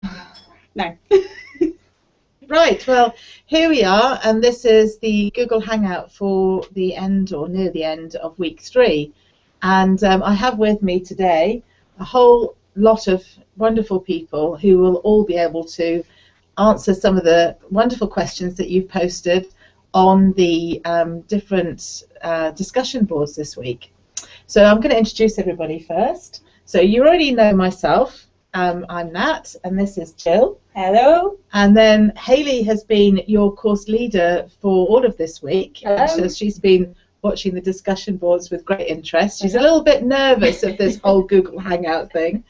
No. Right, well, here we are, and this is the Google Hangout for the end or near the end of week 3. And I have with me today a whole lot of wonderful people who will all be able to answer some of the wonderful questions that you've posted on the different discussion boards this week. So I'm going to introduce everybody first. So you already know myself. I'm Nat, and this is Jill. Hello. And then Hayley has been your course leader for all of this week. Hello. So she's been watching the discussion boards with great interest. She's a little bit nervous of this whole Google Hangout thing.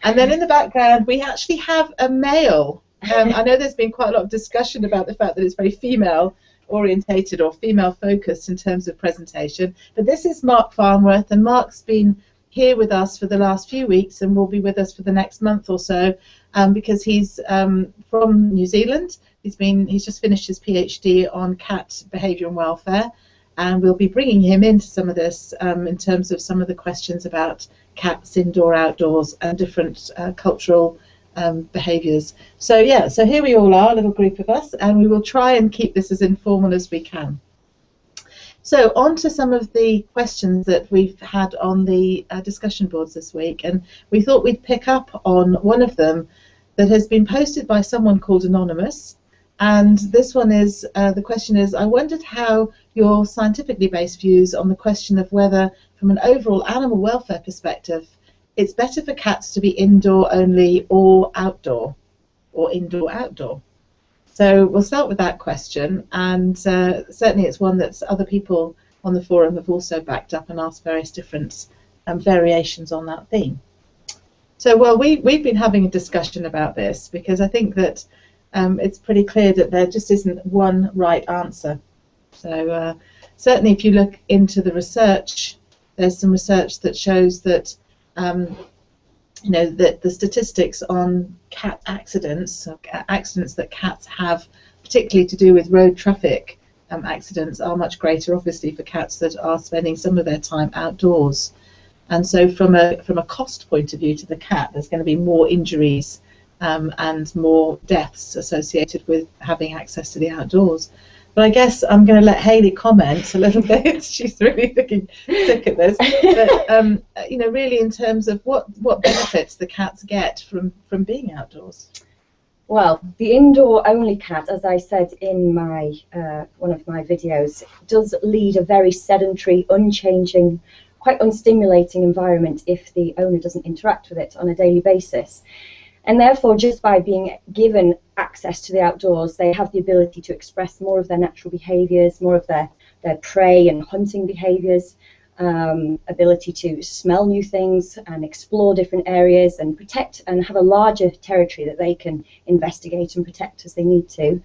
And then in the background, we actually have a male. I know there's been quite a lot of discussion about the fact that it's very female orientated or female focused in terms of presentation. But this is Mark Farnworth, and Mark's been here with us for the last few weeks and will be with us for the next month or so because he's from New Zealand. He's just finished his PhD on cat behaviour and welfare, and we'll be bringing him into some of this in terms of some of the questions about cats indoor, outdoors, and different cultural behaviours. So yeah, so here we all are, a little group of us, and we will try and keep this as informal as we can. So on to some of the questions that we've had on the discussion boards this week, and we thought we'd pick up on one of them that has been posted by someone called Anonymous, and this one is, the question is, I wondered how your scientifically based views on the question of whether, from an overall animal welfare perspective, it's better for cats to be indoor only or outdoor, or indoor-outdoor. So we'll start with that question, and certainly it's one that other people on the forum have also backed up and asked various different variations on that theme. So well, we've been having a discussion about this because I think that it's pretty clear that there just isn't one right answer. So certainly if you look into the research, there's some research that shows that you know, that the statistics on cat accidents, so accidents that cats have, particularly to do with road traffic accidents, are much greater, obviously, for cats that are spending some of their time outdoors. And so from a cost point of view to the cat, there's going to be more injuries and more deaths associated with having access to the outdoors. But I guess I'm going to let Hayley comment a little bit. She's really looking sick at this. But you know, really, in terms of what benefits the cats get from being outdoors. Well, the indoor-only cat, as I said in my one of my videos, does lead a very sedentary, unchanging, quite unstimulating environment if the owner doesn't interact with it on a daily basis. And therefore, just by being given access to the outdoors, they have the ability to express more of their natural behaviours, more of their prey and hunting behaviours, ability to smell new things and explore different areas and protect and have a larger territory that they can investigate and protect as they need to.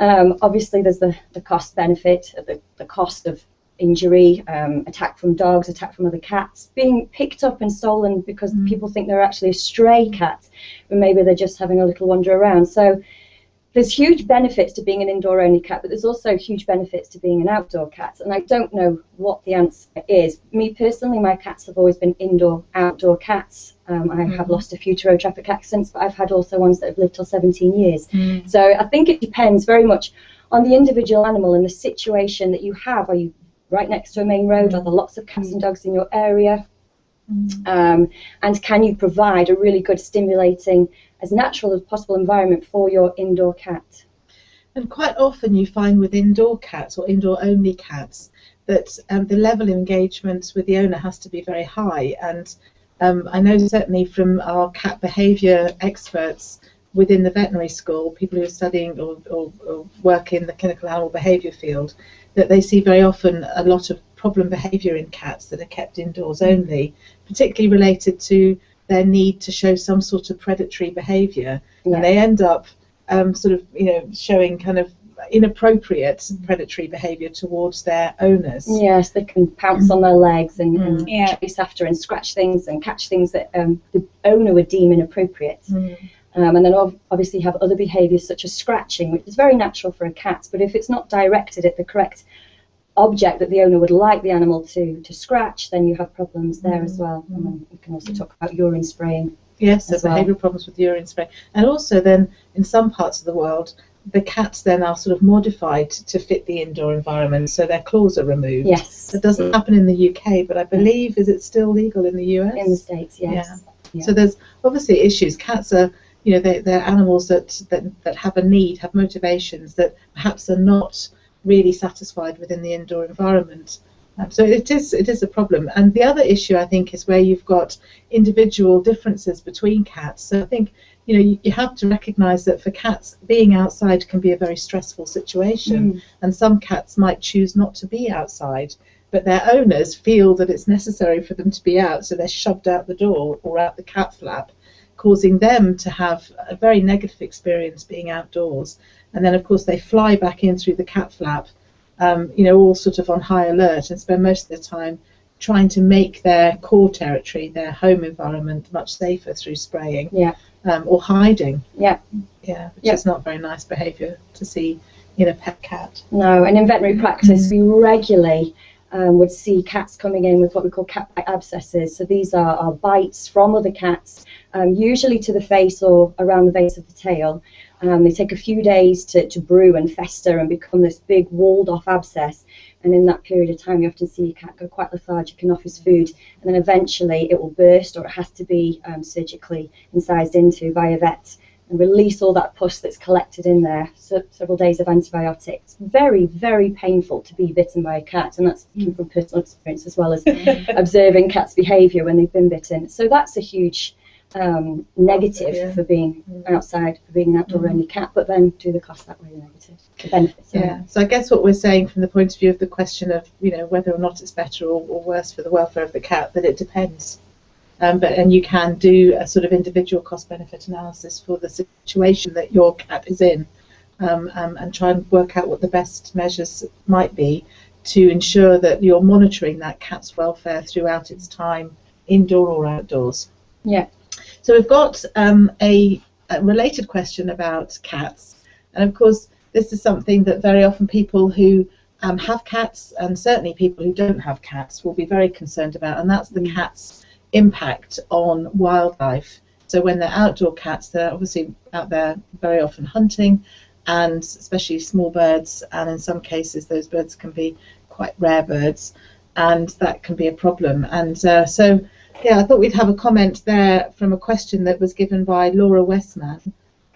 Obviously, there's the cost benefit, the cost of injury, attack from dogs, attack from other cats, being picked up and stolen because people think they're actually a stray cat, but maybe they're just having a little wander around. So there's huge benefits to being an indoor-only cat, but there's also huge benefits to being an outdoor cat, and I don't know what the answer is. Me personally, my cats have always been indoor-outdoor cats. I have lost a few to road traffic accidents, but I've had also ones that have lived till 17 years. So I think it depends very much on the individual animal and the situation that you have. Are you right next to a main road? Are there lots of cats and dogs in your area? And can you provide a really good, stimulating, as natural as possible environment for your indoor cat? And quite often you find with indoor cats or indoor-only cats that the level of engagement with the owner has to be very high. And I know certainly from our cat behaviour experts within the veterinary school, people who are studying or work in the clinical animal behaviour field, that they see very often a lot of problem behaviour in cats that are kept indoors only, particularly related to their need to show some sort of predatory behaviour, and they end up sort of, you know, showing kind of inappropriate predatory behaviour towards their owners. Yes, they can pounce on their legs and chase after and scratch things and catch things that the owner would deem inappropriate. And then obviously have other behaviours such as scratching, which is very natural for a cat, but if it's not directed at the correct object that the owner would like the animal to scratch, then you have problems there as well. And then you can also talk about urine spraying. Yes, so well. behavioural problems with urine spraying. And also then, in some parts of the world, the cats then are sort of modified to fit the indoor environment, so their claws are removed. Yes. That doesn't happen in the UK, but I believe, is it still legal in the US? In the States, yes. Yeah. So there's obviously issues. Cats are, they're animals that have a need, have motivations that perhaps are not really satisfied within the indoor environment. So it is a problem. And the other issue, I think, is where you've got individual differences between cats. So I think, you have to recognise that for cats, being outside can be a very stressful situation. And some cats might choose not to be outside, but their owners feel that it's necessary for them to be out, so they're shoved out the door or out the cat flap, causing them to have a very negative experience being outdoors. And then, of course, they fly back in through the cat flap, all sort of on high alert, and spend most of their time trying to make their core territory, their home environment, much safer through spraying or hiding. Which is not very nice behaviour to see in a pet cat. No, and in veterinary practice, we regularly would see cats coming in with what we call cat bite abscesses. So these are bites from other cats, usually to the face or around the base of the tail. They take a few days to brew and fester and become this big walled-off abscess. And in that period of time, you often see a cat go quite lethargic and off his food. And then eventually it will burst, or it has to be surgically incised into by a vet and release all that pus that's collected in there. So several days of antibiotics. Very, very painful to be bitten by a cat. And that's from personal experience as well as observing cats' behaviour when they've been bitten. So that's a huge negative for being outside, for being an outdoor-only cat, but then do the cost that way, the negative, the benefits. So I guess what we're saying from the point of view of the question of, whether or not it's better or worse for the welfare of the cat, that it depends. And you can do a sort of individual cost-benefit analysis for the situation that your cat is in, and try and work out what the best measures might be to ensure that you're monitoring that cat's welfare throughout its time, indoor or outdoors. So we've got a related question about cats, and of course this is something that very often people who have cats, and certainly people who don't have cats, will be very concerned about, and that's the cat's impact on wildlife. So when they're outdoor cats, they're obviously out there very often hunting, and especially small birds, and in some cases those birds can be quite rare birds, and that can be a problem. And I thought we'd have a comment there from a question that was given by Laura Westman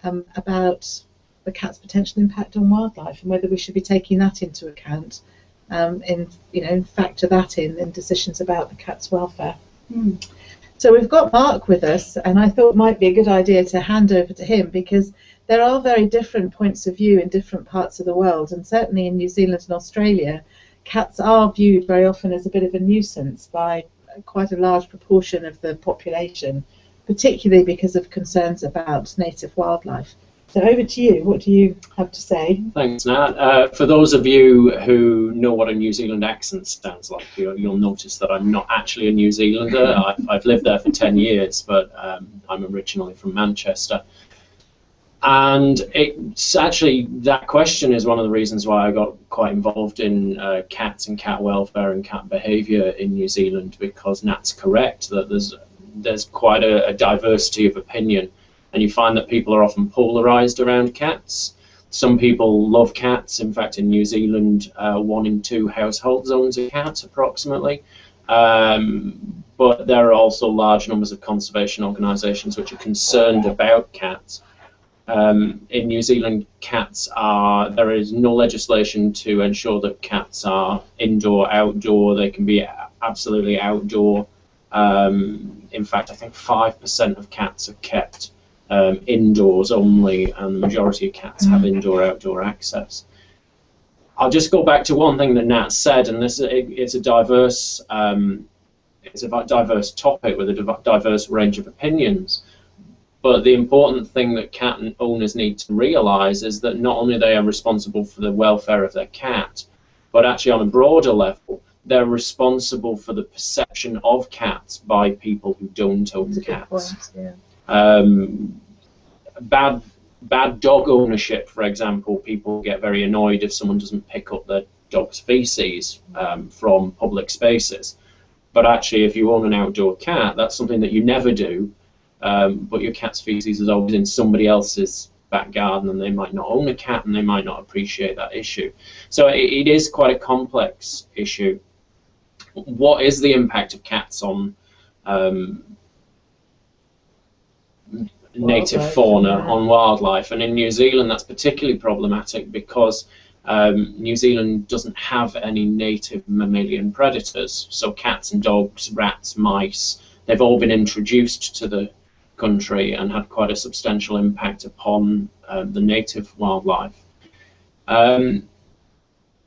about the cat's potential impact on wildlife and whether we should be taking that into account, factor that in decisions about the cat's welfare. So we've got Mark with us, and I thought it might be a good idea to hand over to him, because there are very different points of view in different parts of the world, and certainly in New Zealand and Australia, cats are viewed very often as a bit of a nuisance by quite a large proportion of the population, particularly because of concerns about native wildlife. So over to you. What do you have to say? Thanks, Nat. For those of you who know what a New Zealand accent sounds like, you'll notice that I'm not actually a New Zealander. I've lived there for 10 years, but I'm originally from Manchester. And it's actually, that question is one of the reasons why I got quite involved in cats and cat welfare and cat behaviour in New Zealand, because Nat's correct that there's quite a diversity of opinion, and you find that people are often polarised around cats. Some people love cats. In fact, in New Zealand, 1 in 2 households owns a cat, approximately. But there are also large numbers of conservation organisations which are concerned about cats. In New Zealand, there is no legislation to ensure that cats are indoor, outdoor. They can be absolutely outdoor. In fact, I think 5% of cats are kept indoors only, and the majority of cats have indoor-outdoor access. I'll just go back to one thing that Nat said, and it's a diverse topic with a diverse range of opinions. But the important thing that cat owners need to realise is that not only they are responsible for the welfare of their cat, but actually on a broader level, they're responsible for the perception of cats by people who don't own cats. Bad dog ownership, for example, people get very annoyed if someone doesn't pick up their dog's feces from public spaces. But actually, if you own an outdoor cat, that's something that you never do. but your cat's feces is always in somebody else's back garden, and they might not own a cat, and they might not appreciate that issue. So it is quite a complex issue. What is the impact of cats on native fauna, on wildlife? And in New Zealand that's particularly problematic because New Zealand doesn't have any native mammalian predators. So cats and dogs, rats, mice, they've all been introduced to the country and had quite a substantial impact upon the native wildlife.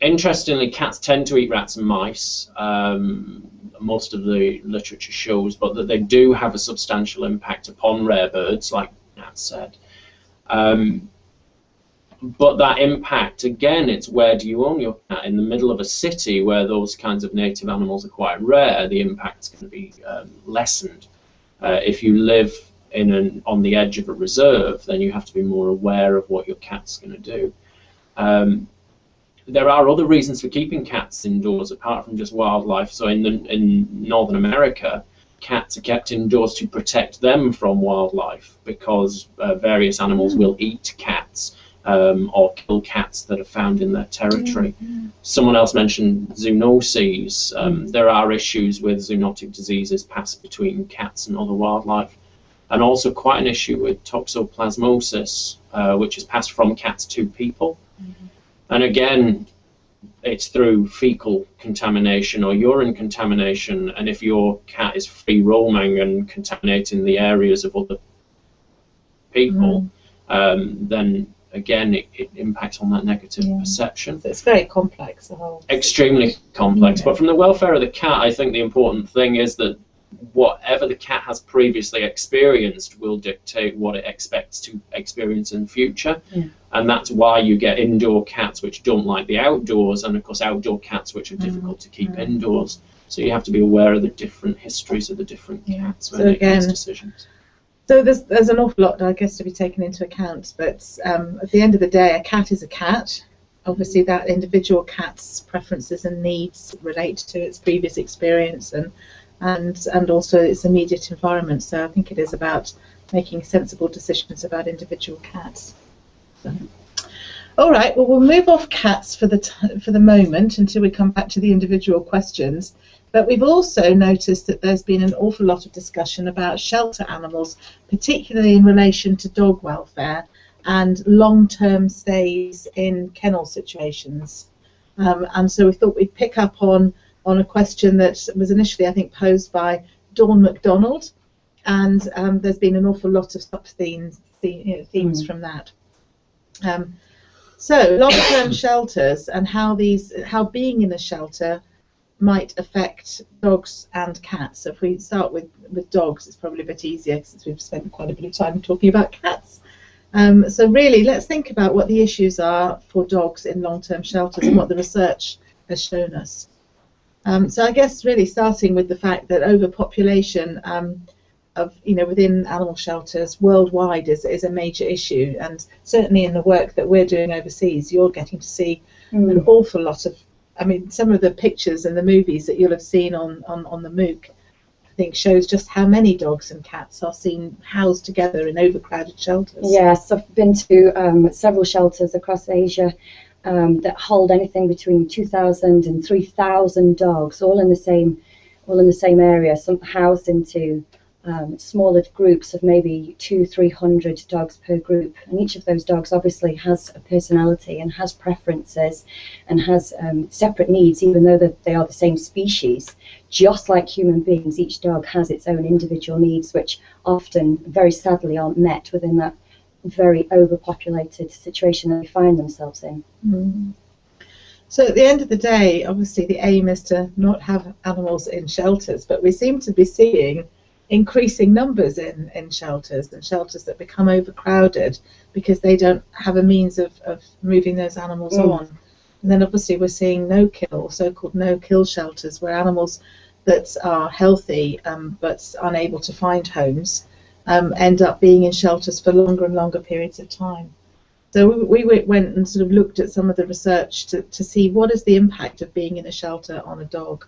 Interestingly, cats tend to eat rats and mice. Most of the literature shows, but that they do have a substantial impact upon rare birds, like Nat said. But that impact, again, it's where do you own your cat? In the middle of a city where those kinds of native animals are quite rare, the impact's going to be lessened. If you live on the edge of a reserve, then you have to be more aware of what your cat's going to do. There are other reasons for keeping cats indoors apart from just wildlife. So in Northern America, cats are kept indoors to protect them from wildlife because various animals will eat cats or kill cats that are found in their territory. Someone else mentioned zoonoses. There are issues with zoonotic diseases passed between cats and other wildlife, and also quite an issue with toxoplasmosis, which is passed from cats to people. And again, it's through fecal contamination or urine contamination, and if your cat is free roaming and contaminating the areas of other people, then again it impacts on that negative perception. So it's very complex, the whole extremely complex. But from the welfare of the cat, I think the important thing is that whatever the cat has previously experienced will dictate what it expects to experience in the future. And that's why you get indoor cats which don't like the outdoors, and of course outdoor cats which are difficult to keep indoors. So you have to be aware of the different histories of the different cats when making these decisions. So there's an awful lot, I guess, to be taken into account, but at the end of the day, a cat is a cat. Obviously that individual cat's preferences and needs relate to its previous experience and also its immediate environment. So I think it is about making sensible decisions about individual cats. So. All right, well, we'll move off cats for the moment until we come back to the individual questions. But we've also noticed that there's been an awful lot of discussion about shelter animals, particularly in relation to dog welfare and long-term stays in kennel situations. And so we thought we'd pick up on a question that was initially, I think, posed by Dawn MacDonald, and there's been an awful lot of sub-themes from that. So long-term shelters and how being in a shelter might affect dogs and cats. So if we start with dogs, it's probably a bit easier since we've spent quite a bit of time talking about cats. So really, let's think about what the issues are for dogs in long-term shelters and what the research has shown us. So I guess really starting with the fact that overpopulation within animal shelters worldwide is a major issue, and certainly in the work that we're doing overseas, you're getting to see an awful lot of. I mean, some of the pictures and the movies that you'll have seen on the MOOC, I think, shows just how many dogs and cats are seen housed together in overcrowded shelters. Yes, I've been to several shelters across Asia that hold anything between 2,000 and 3,000 dogs, all in the same area, some housed into smaller groups of maybe 200-300 dogs per group, and each of those dogs obviously has a personality and has preferences and has separate needs, even though they are the same species. Just like human beings, each dog has its own individual needs, which often, very sadly, aren't met within that very overpopulated situation that they find themselves in. So at the end of the day, obviously the aim is to not have animals in shelters, but we seem to be seeing increasing numbers in shelters, and shelters that become overcrowded because they don't have a means of moving those animals on. And then obviously we're seeing no-kill, so-called no-kill shelters, where animals that are healthy but unable to find homes end up being in shelters for longer and longer periods of time. So we went and sort of looked at some of the research to see what is the impact of being in a shelter on a dog.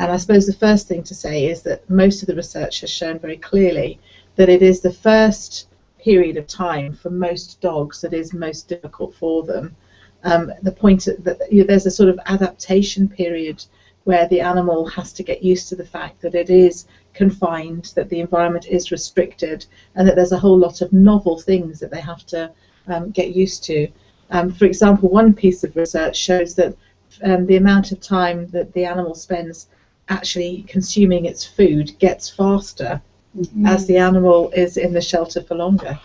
And I suppose the first thing to say is that most of the research has shown very clearly that it is the first period of time for most dogs that is most difficult for them. The point that there's a sort of adaptation period where the animal has to get used to the fact that it is confined, that the environment is restricted, and that there's a whole lot of novel things that they have to get used to. For example, one piece of research shows that the amount of time that the animal spends actually consuming its food gets faster as the animal is in the shelter for longer.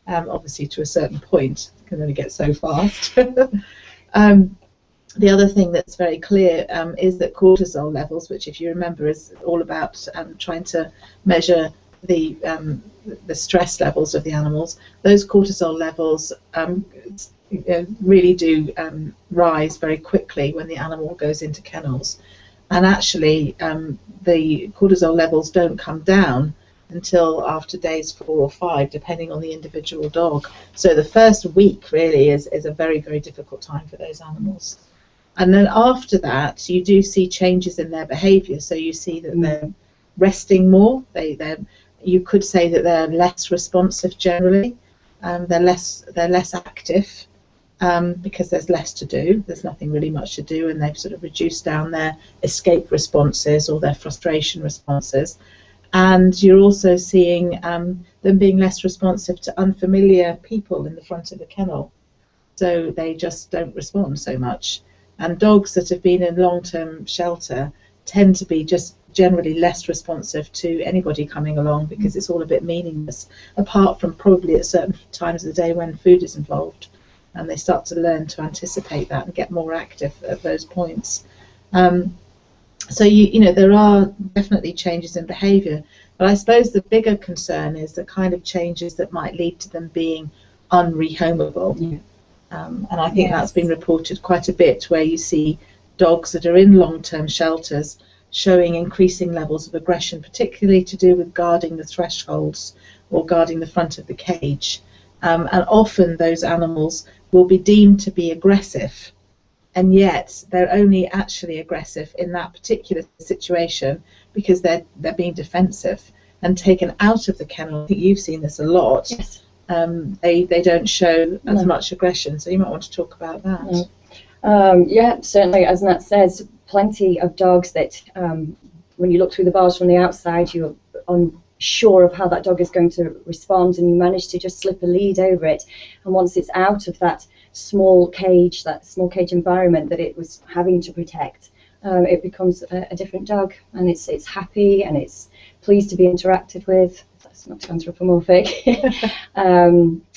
Obviously, to a certain point, it can only get so fast. The other thing that's very clear is that cortisol levels, which, if you remember, is all about trying to measure the stress levels of the animals. Those cortisol levels really do rise very quickly when the animal goes into kennels. And actually, the cortisol levels don't come down until after days 4 or 5, depending on the individual dog. So the first week really is a very, very difficult time for those animals. And then after that, you do see changes in their behaviour. So you see that they're resting more. You could say that they're less responsive generally. They're less active because there's less to do. There's nothing really much to do, and they've sort of reduced down their escape responses or their frustration responses. And you're also seeing them being less responsive to unfamiliar people in the front of the kennel. So they just don't respond so much. And dogs that have been in long-term shelter tend to be just generally less responsive to anybody coming along because it's all a bit meaningless, apart from probably at certain times of the day when food is involved. And they start to learn to anticipate that and get more active at those points. So you know there are definitely changes in behaviour, but I suppose the bigger concern is the kind of changes that might lead to them being unrehomable. Yeah. And I think that's been reported quite a bit, where you see dogs that are in long-term shelters showing increasing levels of aggression, particularly to do with guarding the thresholds or guarding the front of the cage. And often those animals will be deemed to be aggressive, and yet they're only actually aggressive in that particular situation because they're being defensive and taken out of the kennel. I think you've seen this a lot. Yes. They don't show as much aggression, so you might want to talk about that. Yeah, certainly, as Nat says, plenty of dogs that when you look through the bars from the outside, you're unsure of how that dog is going to respond, and you manage to just slip a lead over it, and once it's out of that small cage environment that it was having to protect, it becomes a different dog, and it's happy and it's pleased to be interacted with. That's not anthropomorphic.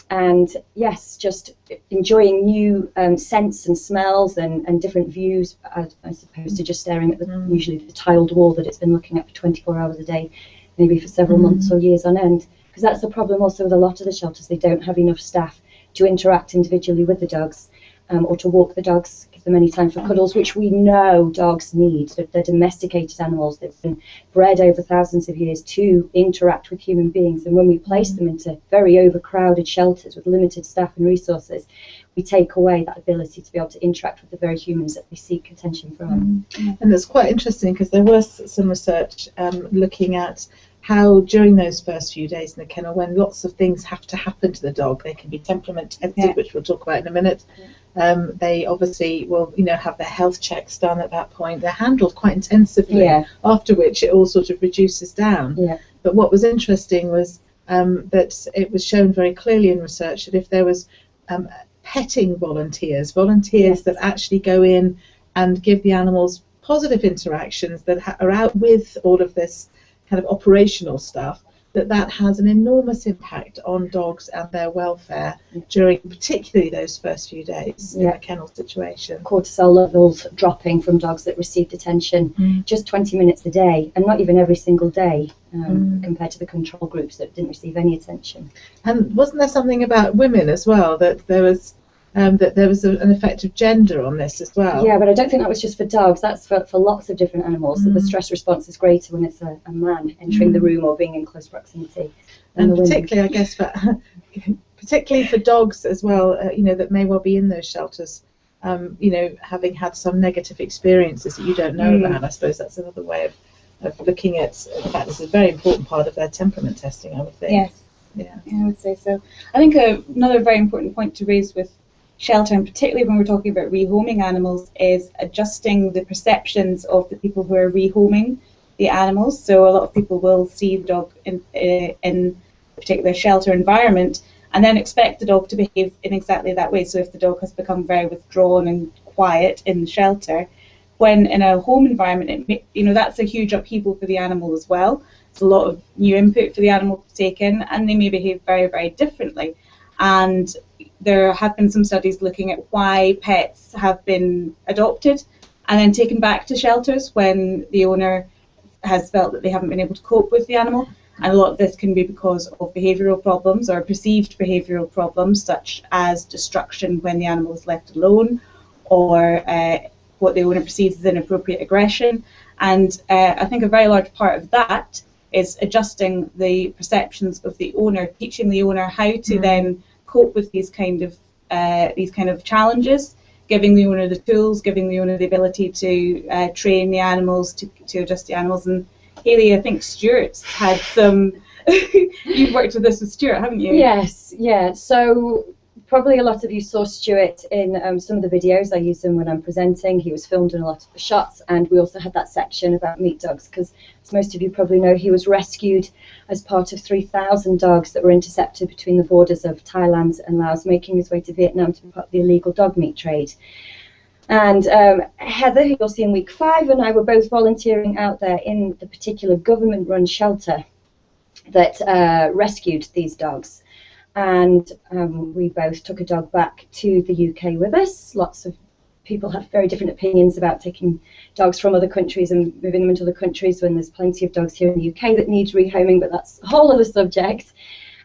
And yes, just enjoying new scents and smells and different views as opposed to just staring at usually the tiled wall that it's been looking at for 24 hours a day, maybe for several months or years on end. Because that's the problem also with a lot of the shelters. They don't have enough staff to interact individually with the dogs or to walk the dogs, give them any time for cuddles, which we know dogs need. They're domesticated animals. They've been bred over thousands of years to interact with human beings. And when we place them into very overcrowded shelters with limited staff and resources, we take away that ability to be able to interact with the very humans that they seek attention from. And it's quite interesting because there was some research looking at how during those first few days in the kennel, when lots of things have to happen to the dog, they can be temperament tested, which we'll talk about in a minute. They obviously will, have their health checks done at that point. They're handled quite intensively, after which it all sort of reduces down. But what was interesting was that it was shown very clearly in research that if there was petting volunteers that actually go in and give the animals positive interactions that are out with all of this kind of operational stuff, that has an enormous impact on dogs and their welfare during particularly those first few days in a kennel situation. Cortisol levels dropping from dogs that received attention just 20 minutes a day, and not even every single day, compared to the control groups that didn't receive any attention. And wasn't there something about women as well, that there was an effect of gender on this as well? Yeah, but I don't think that was just for dogs. That's for lots of different animals. So the stress response is greater when it's a man entering the room or being in close proximity. And particularly, I guess, particularly for dogs as well, that may well be in those shelters, having had some negative experiences that you don't know about. I suppose that's another way of looking at, in fact, this is a very important part of their temperament testing, I would think. Yes. Yeah. Yeah, I would say so. I think another very important point to raise with shelter, and particularly when we're talking about rehoming animals, is adjusting the perceptions of the people who are rehoming the animals. So a lot of people will see the dog in a particular shelter environment and then expect the dog to behave in exactly that way. So if the dog has become very withdrawn and quiet in the shelter, when in a home environment, that's a huge upheaval for the animal as well. It's a lot of new input for the animal to take in, and they may behave very, very differently. And there have been some studies looking at why pets have been adopted and then taken back to shelters when the owner has felt that they haven't been able to cope with the animal. And a lot of this can be because of behavioural problems or perceived behavioural problems, such as destruction when the animal is left alone, or what the owner perceives as inappropriate aggression. And I think a very large part of that is adjusting the perceptions of the owner, teaching the owner how to then cope with these kind of challenges, giving the owner the tools, giving the owner the ability to train the animals, to adjust the animals. And Hayley, I think Stuart's had some. You've worked with this with Stuart, haven't you? Yes, yeah. So probably a lot of you saw Stuart in some of the videos. I use him when I'm presenting. He was filmed in a lot of the shots, and we also had that section about meat dogs because, as most of you probably know, he was rescued as part of 3,000 dogs that were intercepted between the borders of Thailand and Laos, making his way to Vietnam to be part of the illegal dog meat trade. And Heather, who you'll see in week 5, and I were both volunteering out there in the particular government-run shelter that rescued these dogs. And we both took a dog back to the UK with us. Lots of people have very different opinions about taking dogs from other countries and moving them into other countries when there's plenty of dogs here in the UK that need rehoming, but that's a whole other subject.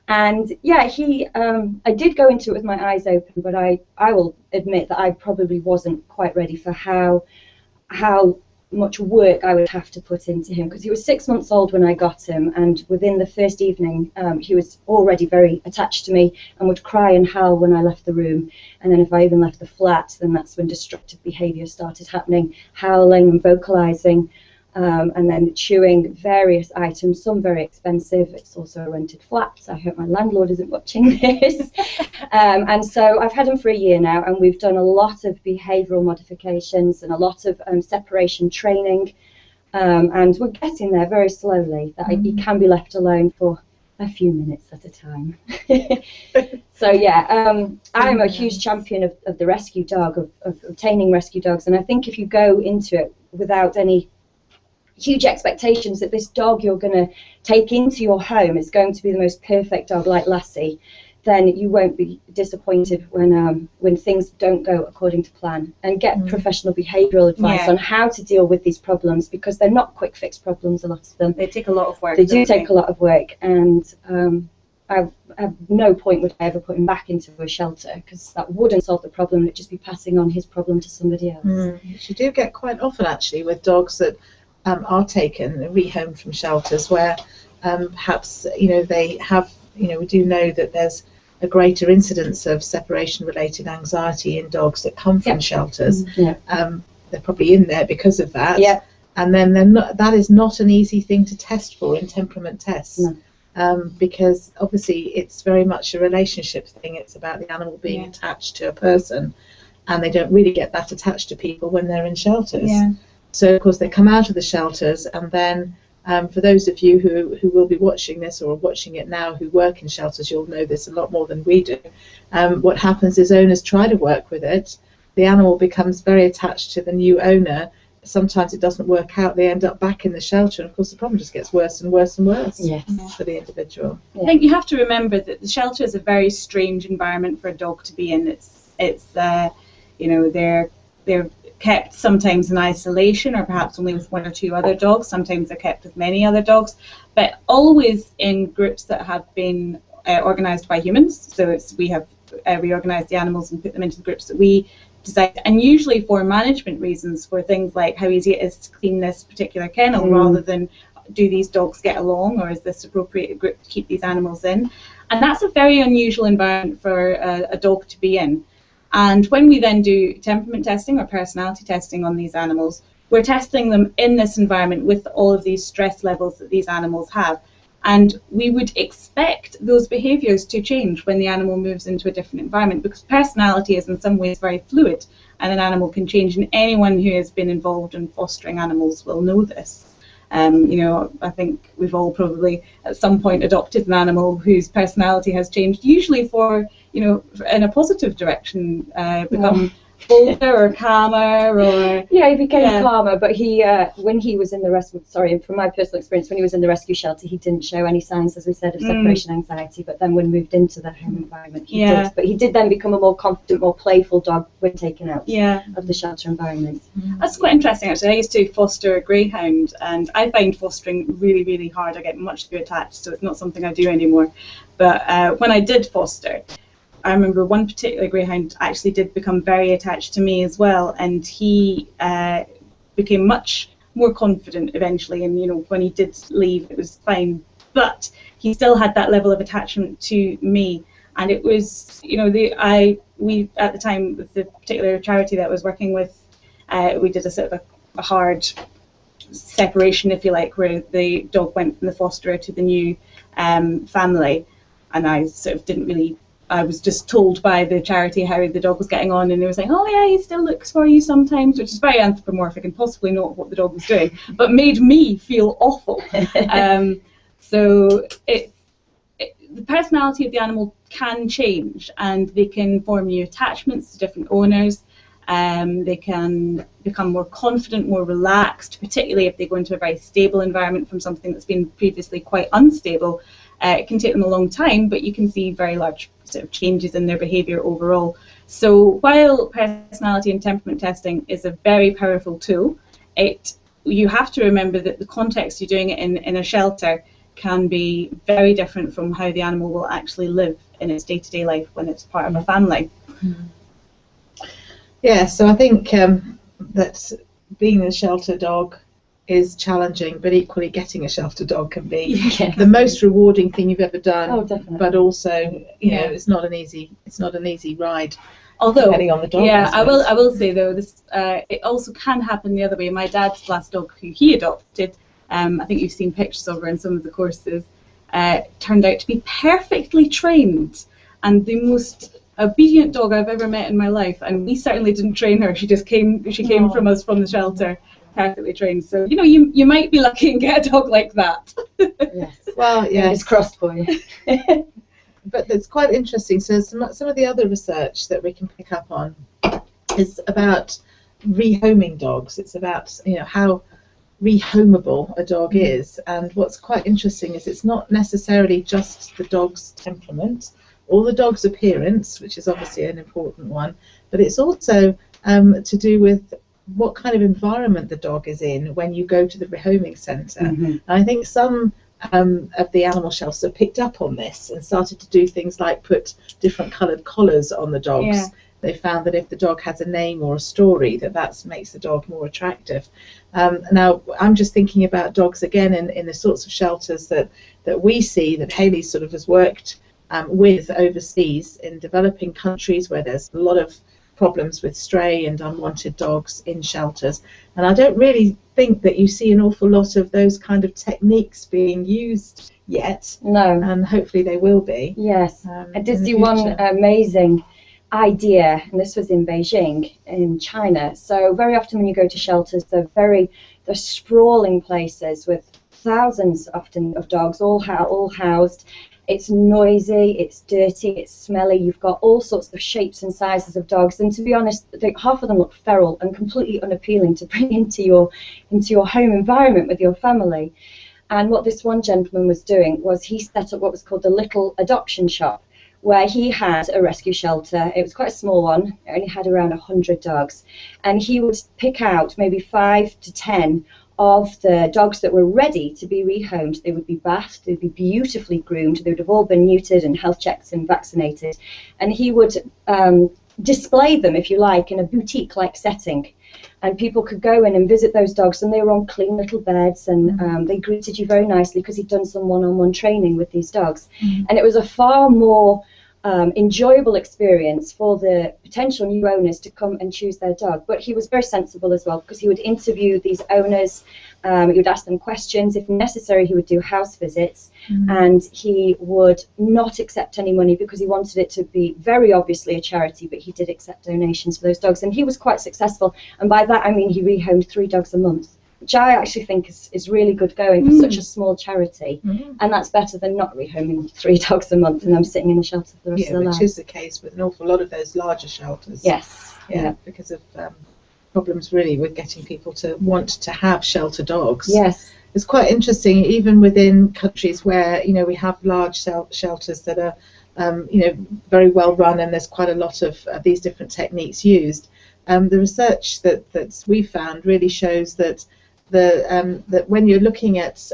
And yeah, I did go into it with my eyes open, but I will admit that I probably wasn't quite ready for how much work I would have to put into him, because he was 6 months old when I got him, and within the first evening he was already very attached to me and would cry and howl when I left the room. And then if I even left the flat, then that's when destructive behaviour started happening, howling and vocalising, and then chewing various items, some very expensive. It's also a rented flat, so I hope my landlord isn't watching this. And so I've had him for a year now, and we've done a lot of behavioural modifications and a lot of separation training, and we're getting there very slowly, that he can be left alone for a few minutes at a time. So yeah, I'm a huge champion of the rescue dog, of obtaining rescue dogs, and I think if you go into it without any huge expectations that this dog you're going to take into your home is going to be the most perfect dog like Lassie, then you won't be disappointed when things don't go according to plan. And get professional behavioural advice on how to deal with these problems, because they're not quick fix problems, a lot of them. They take a lot of work. They do take a lot of work, and at no point would I ever put him back into a shelter, because that wouldn't solve the problem. It'd just be passing on his problem to somebody else. Which you do get quite often, actually, with dogs that are taken, rehomed from shelters, where perhaps they have, we do know that there's a greater incidence of separation-related anxiety in dogs that come from shelters. They're probably in there because of that. And then that is not an easy thing to test for in temperament tests. Because obviously it's very much a relationship thing. It's about the animal being attached to a person, and they don't really get that attached to people when they're in shelters. So of course they come out of the shelters, and then for those of you who will be watching this or are watching it now who work in shelters, you'll know this a lot more than we do. What happens is owners try to work with it. The animal becomes very attached to the new owner. Sometimes it doesn't work out. They end up back in the shelter, and of course the problem just gets worse and worse and worse for the individual. I think you have to remember that the shelter is a very strange environment for a dog to be in. It's they're kept sometimes in isolation, or perhaps only with 1 or 2 other dogs. Sometimes they're kept with many other dogs, but always in groups that have been organised by humans. So we have reorganised the animals and put them into the groups that we decide, and usually for management reasons, for things like how easy it is to clean this particular kennel, rather than do these dogs get along, or is this appropriate group to keep these animals in. And that's a very unusual environment for a dog to be in. And when we then do temperament testing or personality testing on these animals, we're testing them in this environment with all of these stress levels that these animals have. And we would expect those behaviours to change when the animal moves into a different environment, because personality is in some ways very fluid, and an animal can change. And anyone who has been involved in fostering animals will know this. You know, I think we've all probably at some point adopted an animal whose personality has changed, usually for, you know, in a positive direction, become bolder or calmer, or yeah, he became calmer. But he, when he was in the rescue, sorry, from my personal experience, when he was in the rescue shelter, he didn't show any signs, as we said, of separation anxiety. But then when moved into the home environment, he did. But he did then become a more confident, more playful dog when taken out of the shelter environment. That's quite interesting, actually. I used to foster a greyhound, and I find fostering really, really hard. I get much too attached, so it's not something I do anymore. But when I did foster, I remember one particular greyhound actually did become very attached to me as well, and he became much more confident eventually, and, you know, when he did leave it was fine, but he still had that level of attachment to me. And it was, you know, we at the time, with the particular charity that I was working with, we did a sort of a hard separation, if you like, where the dog went from the fosterer to the new family, and I sort of didn't really, I was just told by the charity how the dog was getting on, and they were saying, oh yeah, he still looks for you sometimes, which is very anthropomorphic and possibly not what the dog was doing, but made me feel awful. So the personality of the animal can change, and they can form new attachments to different owners. They can become more confident, more relaxed, particularly if they go into a very stable environment from something that's been previously quite unstable. It can take them a long time, but you can see very large sort of changes in their behaviour overall. So while personality and temperament testing is a very powerful tool, you have to remember that the context you're doing it in a shelter can be very different from how the animal will actually live in its day-to-day life when it's part of a family. Yeah, so I think that being a shelter dog is challenging, but equally getting a shelter dog can be the most rewarding thing you've ever done. Oh, definitely. But also, you know, it's not an easy ride. Although, depending on the dog. Yeah, I will say though, this it also can happen the other way. My dad's last dog, who he adopted, I think you've seen pictures of her in some of the courses, turned out to be perfectly trained and the most obedient dog I've ever met in my life. And we certainly didn't train her. She just came. She came from us, from the shelter, perfectly trained. So, you know, you might be lucky and get a dog like that. Yes. Well, yeah, it's crossed for you. But it's quite interesting. So some of the other research that we can pick up on is about rehoming dogs. It's about, you know, how rehomable a dog is. And what's quite interesting is it's not necessarily just the dog's temperament or the dog's appearance, which is obviously an important one, but it's also to do with what kind of environment the dog is in when you go to the rehoming centre. And I think some of the animal shelters have picked up on this and started to do things like put different coloured collars on the dogs. Yeah. They found that if the dog has a name or a story, that makes the dog more attractive. Now, I'm just thinking about dogs again in the sorts of shelters that we see, that Hayley sort of has worked with overseas in developing countries where there's a lot of problems with stray and unwanted dogs in shelters. And I don't really think that you see an awful lot of those kind of techniques being used yet. No. And hopefully they will be. Yes. I did see one amazing idea, and this was in Beijing in China. So very often when you go to shelters, they're sprawling places with thousands often of dogs all housed. It's noisy, it's dirty, it's smelly. You've got all sorts of shapes and sizes of dogs, and to be honest, half of them look feral and completely unappealing to bring into your home environment with your family. And what this one gentleman was doing was he set up what was called the Little Adoption Shop, where he had a rescue shelter. It was quite a small one. It only had around 100 dogs, and he would pick out maybe 5 to 10 of the dogs that were ready to be rehomed. They would be bathed, they'd be beautifully groomed, they would have all been neutered and health checked and vaccinated, and he would display them, if you like, in a boutique-like setting, and people could go in and visit those dogs, and they were on clean little beds, and they greeted you very nicely because he'd done some one-on-one training with these dogs. And it was a far more enjoyable experience for the potential new owners to come and choose their dog. But he was very sensible as well, because he would interview these owners, he would ask them questions. If necessary, he would do house visits, and he would not accept any money because he wanted it to be very obviously a charity, but he did accept donations for those dogs, and he was quite successful. And by that I mean he rehomed 3 dogs a month, which I actually think is really good going for such a small charity, and that's better than not rehoming 3 dogs a month and them sitting in a shelter for the rest of their lives. Which is the case with an awful lot of those larger shelters. Yes. Yeah, because of problems really with getting people to want to have shelter dogs. Yes. It's quite interesting, even within countries where we have large shelters that are very well run, and there's quite a lot of these different techniques used. The research that we found really shows that that when you're looking at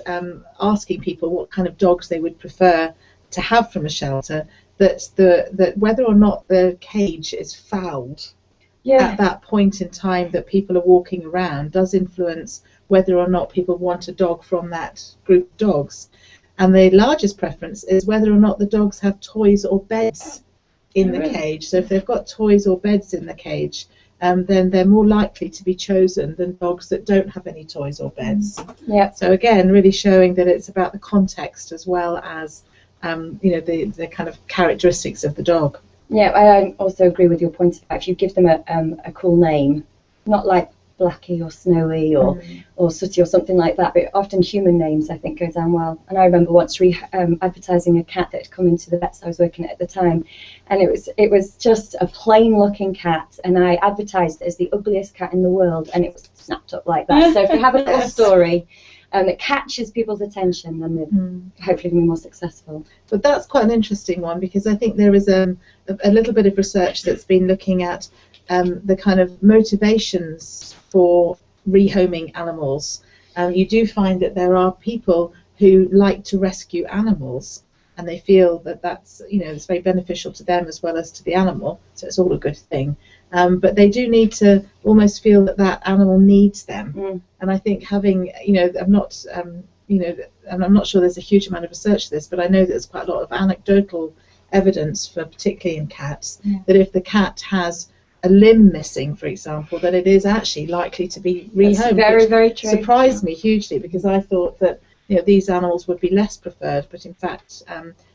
asking people what kind of dogs they would prefer to have from a shelter, that whether or not the cage is fouled at that point in time that people are walking around does influence whether or not people want a dog from that group of dogs. And the largest preference is whether or not the dogs have toys or beds in the cage. So if they've got toys or beds in the cage, then they're more likely to be chosen than dogs that don't have any toys or beds. Yeah. So again, really showing that it's about the context as well as the kind of characteristics of the dog. Yeah, I also agree with your point about if you give them a cool name, not like Blackie or Snowy or Sooty or something like that, but often human names I think go down well. And I remember once advertising a cat that had come into the vets I was working at the time, and it was just a plain looking cat, and I advertised it as the ugliest cat in the world, and it was snapped up like that. So if you have a little story that catches people's attention, then they're hopefully going to be more successfoming. But that's quite an interesting one, because I think there is a little bit of research that's been looking at the kind of motivations for rehoming animals. You do find that there are people who like to rescue animals, and they feel that that's it's very beneficial to them as well as to the animal, so it's all a good thing. But they do need to almost feel that that animal needs them. And I think having I'm not sure there's a huge amount of research to this, but I know there's quite a lot of anecdotal evidence for, particularly in cats, that if the cat has a limb missing, for example, that it is actually likely to be rehomed. That's very, very true. Surprised me hugely, because I thought that these animals would be less preferred, but in fact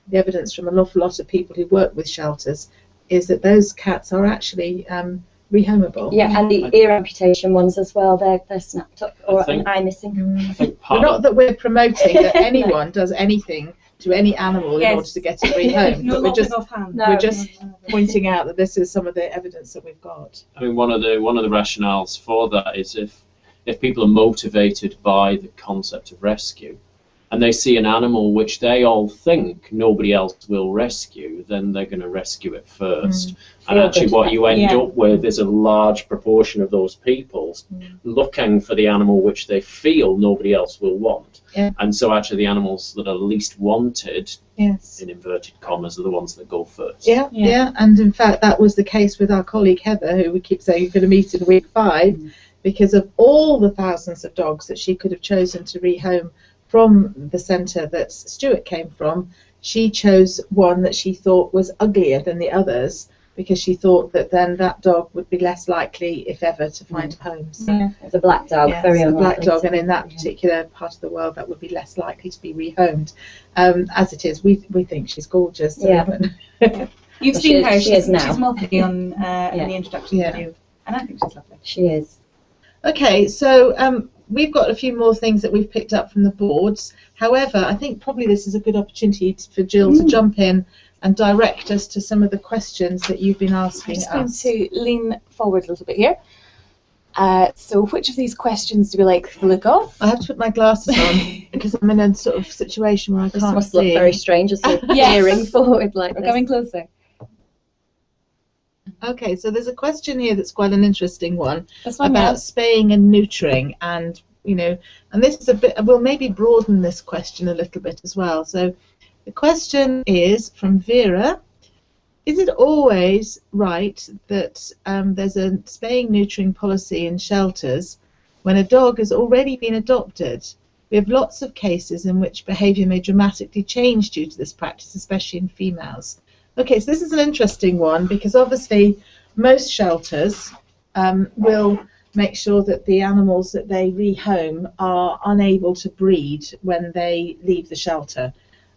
the evidence from an awful lot of people who work with shelters is that those cats are actually rehomable. Yeah, and the ear amputation ones as well, they're snapped up, or an eye missing. I think not that we're promoting that anyone does anything to any animal in order to get it rehomed, but we're just pointing out that this is some of the evidence that we've got. I mean, one of the rationales for that is if people are motivated by the concept of rescue, and they see an animal which they all think nobody else will rescue, then they're going to rescue it first. And actually what you end up with is a large proportion of those people looking for the animal which they feel nobody else will want. And so actually the animals that are least wanted, in inverted commas, are the ones that go first. And in fact that was the case with our colleague Heather, who we keep saying you're going to meet in week 5, because of all the thousands of dogs that she could have chosen to rehome from the centre that Stuart came from. She chose one that she thought was uglier than the others, because she thought that then that dog would be less likely, if ever, to find homes. It's a black dog, very unlikely. Black dog, and in that particular part of the world, that would be less likely to be rehomed. As it is, we think she's gorgeous. You've seen her. She is now. She's lovely on in the introduction video, and I think she's lovely. She is. Okay, so we've got a few more things that we've picked up from the boards. However, I think probably this is a good opportunity for Jill to jump in and direct us to some of the questions that you've been asking us. I'm just going to lean forward a little bit here. So which of these questions do we like the look of? I have to put my glasses on because I'm in a sort of situation where I can't see. This must look very strange as you're peering forward like this. We're coming closer. Okay, so there's a question here that's quite an interesting one one about spaying and neutering, and and this is a bit. We'll maybe broaden this question a little bit as well. So the question is from Vera: is it always right that there's a spaying neutering policy in shelters when a dog has already been adopted? We have lots of cases in which behaviour may dramatically change due to this practice, especially in females. Okay, so this is an interesting one because obviously most shelters will make sure that the animals that they rehome are unable to breed when they leave the shelter.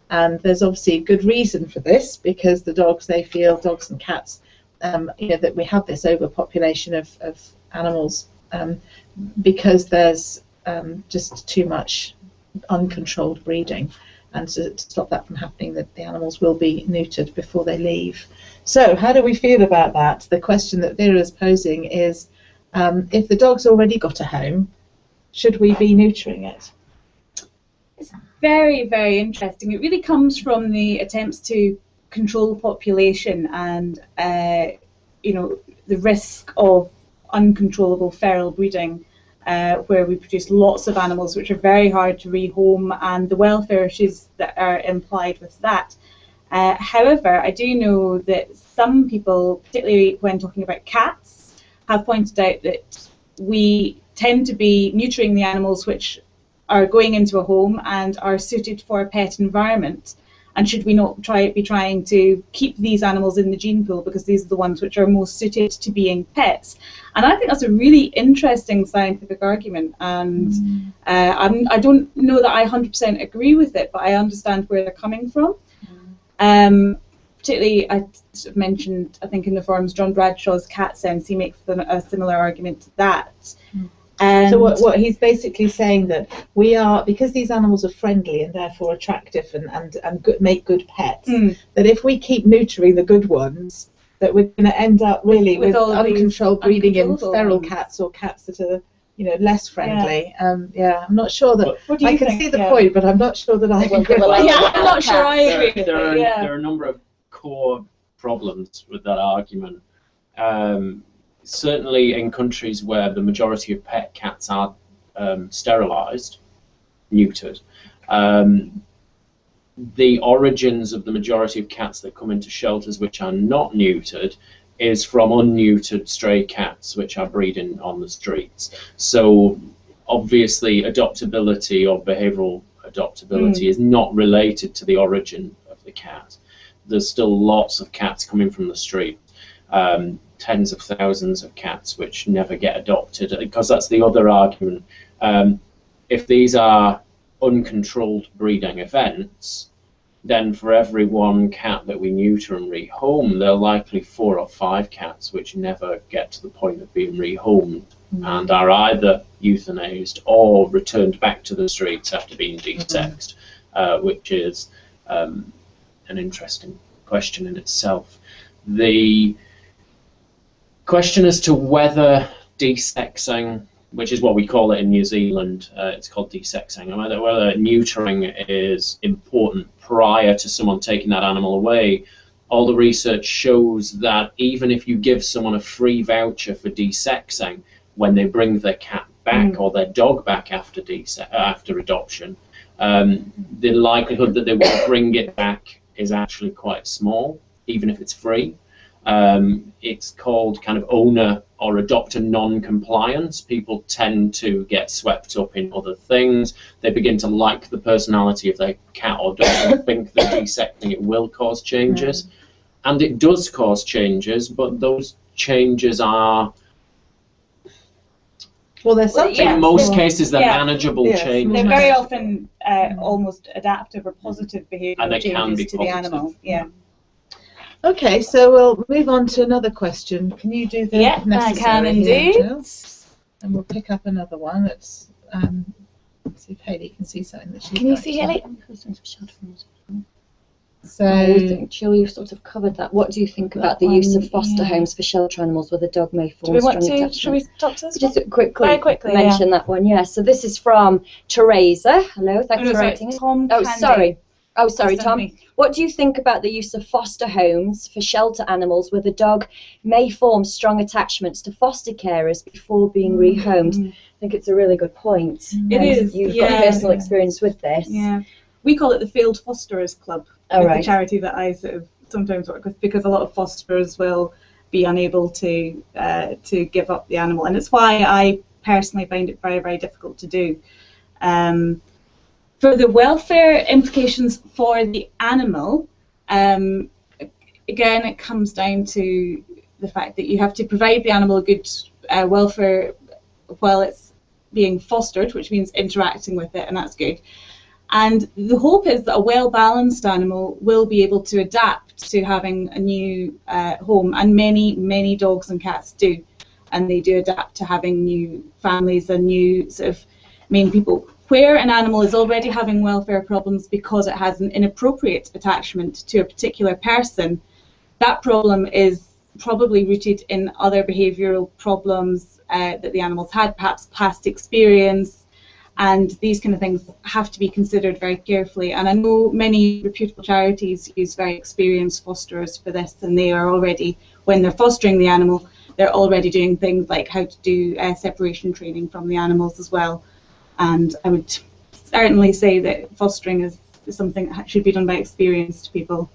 And there's obviously a good reason for this, because the dogs, they feel, dogs and cats, you know, that we have this overpopulation of animals because there's just too much uncontrolled breeding. And to stop that from happening, that the animals will be neutered before they leave. So how do we feel about that? The question that Vera is posing is, if the dog's already got a home, should we be neutering it? It's very, very interesting. It really comes from the attempts to control the population and you know, the risk of uncontrollable feral breeding, where we produce lots of animals which are very hard to rehome, and the welfare issues that are implied with that. However, I do know that some people, particularly when talking about cats, have pointed out that we tend to be neutering the animals which are going into a home and are suited for a pet environment. And should we not be trying to keep these animals in the gene pool because these are the ones which are most suited to being pets? And I think that's a really interesting scientific argument. And I don't know that I 100% agree with it, but I understand where they're coming from. Particularly, I sort of mentioned, I think in the forums, John Bradshaw's Cat Sense, he makes a similar argument to that. And so what he's basically saying, that we are, because these animals are friendly and therefore attractive and good, make good pets, that if we keep neutering the good ones, that we're going to end up really with uncontrolled breeding in feral cats or cats that are, you know, less friendly. Yeah, I'm not sure that I can see the point, but I'm not sure that I agree. I'm not sure I agree. There are a number of core problems with that argument. Certainly in countries where the majority of pet cats are sterilised, neutered, the origins of the majority of cats that come into shelters which are not neutered is from unneutered stray cats which are breeding on the streets. So obviously adoptability or behavioural adoptability is not related to the origin of the cat. There's still lots of cats coming from the street. Tens of thousands of cats which never get adopted, because that's the other argument. If these are uncontrolled breeding events, then for every one cat that we neuter and rehome, there are likely 4 or 5 cats which never get to the point of being rehomed and are either euthanized or returned back to the streets after being desexed, which is an interesting question in itself. The question as to whether desexing, which is what we call it in New Zealand, it's called desexing, and whether neutering is important prior to someone taking that animal away, all the research shows that even if you give someone a free voucher for desexing, when they bring their cat back or their dog back after adoption, the likelihood that they will bring it back is actually quite small, even if it's free. It's called kind of owner or adopter non-compliance. People tend to get swept up in other things. They begin to like the personality of their cat or dog and think that desexing it will cause changes. And it does cause changes, but those changes are, in most cases, they're manageable changes. They're very often almost adaptive or positive behavioural changes to the animal. Okay, so we'll move on to another question. Can you do the necessary? I can indeed. And we'll pick up another one. Let's see if Hayley can see something that she can. You see Hayley? So, Jill, you've sort of covered that. What do you think about the use of foster homes for shelter animals where the dog may form strong attachments? Should we talk to this? Just quickly, very quickly mention that one. Yeah. So this is from Teresa. Hello, thanks for writing it. Sorry, Tom. What do you think about the use of foster homes for shelter animals where the dog may form strong attachments to foster carers before being rehomed? I think it's a really good point. It is. You've got personal experience with this. Yeah. We call it the Failed Fosterers Club, the charity that I sort of sometimes work with, because a lot of fosterers will be unable to give up the animal, and it's why I personally find it very, very difficult to do. For the welfare implications for the animal, again, it comes down to the fact that you have to provide the animal a good welfare while it's being fostered, which means interacting with it, and that's good. And the hope is that a well-balanced animal will be able to adapt to having a new home, and many dogs and cats do, and they do adapt to having new families and new sort of main people. Where an animal is already having welfare problems because it has an inappropriate attachment to a particular person, that problem is probably rooted in other behavioural problems that the animal's had, perhaps past experience, and these kind of things have to be considered very carefully. And I know many reputable charities use very experienced fosterers for this, and they are already, when they're fostering the animal, they're already doing things like how to do separation training from the animals as well. And I would certainly say that fostering is something that should be done by experienced people.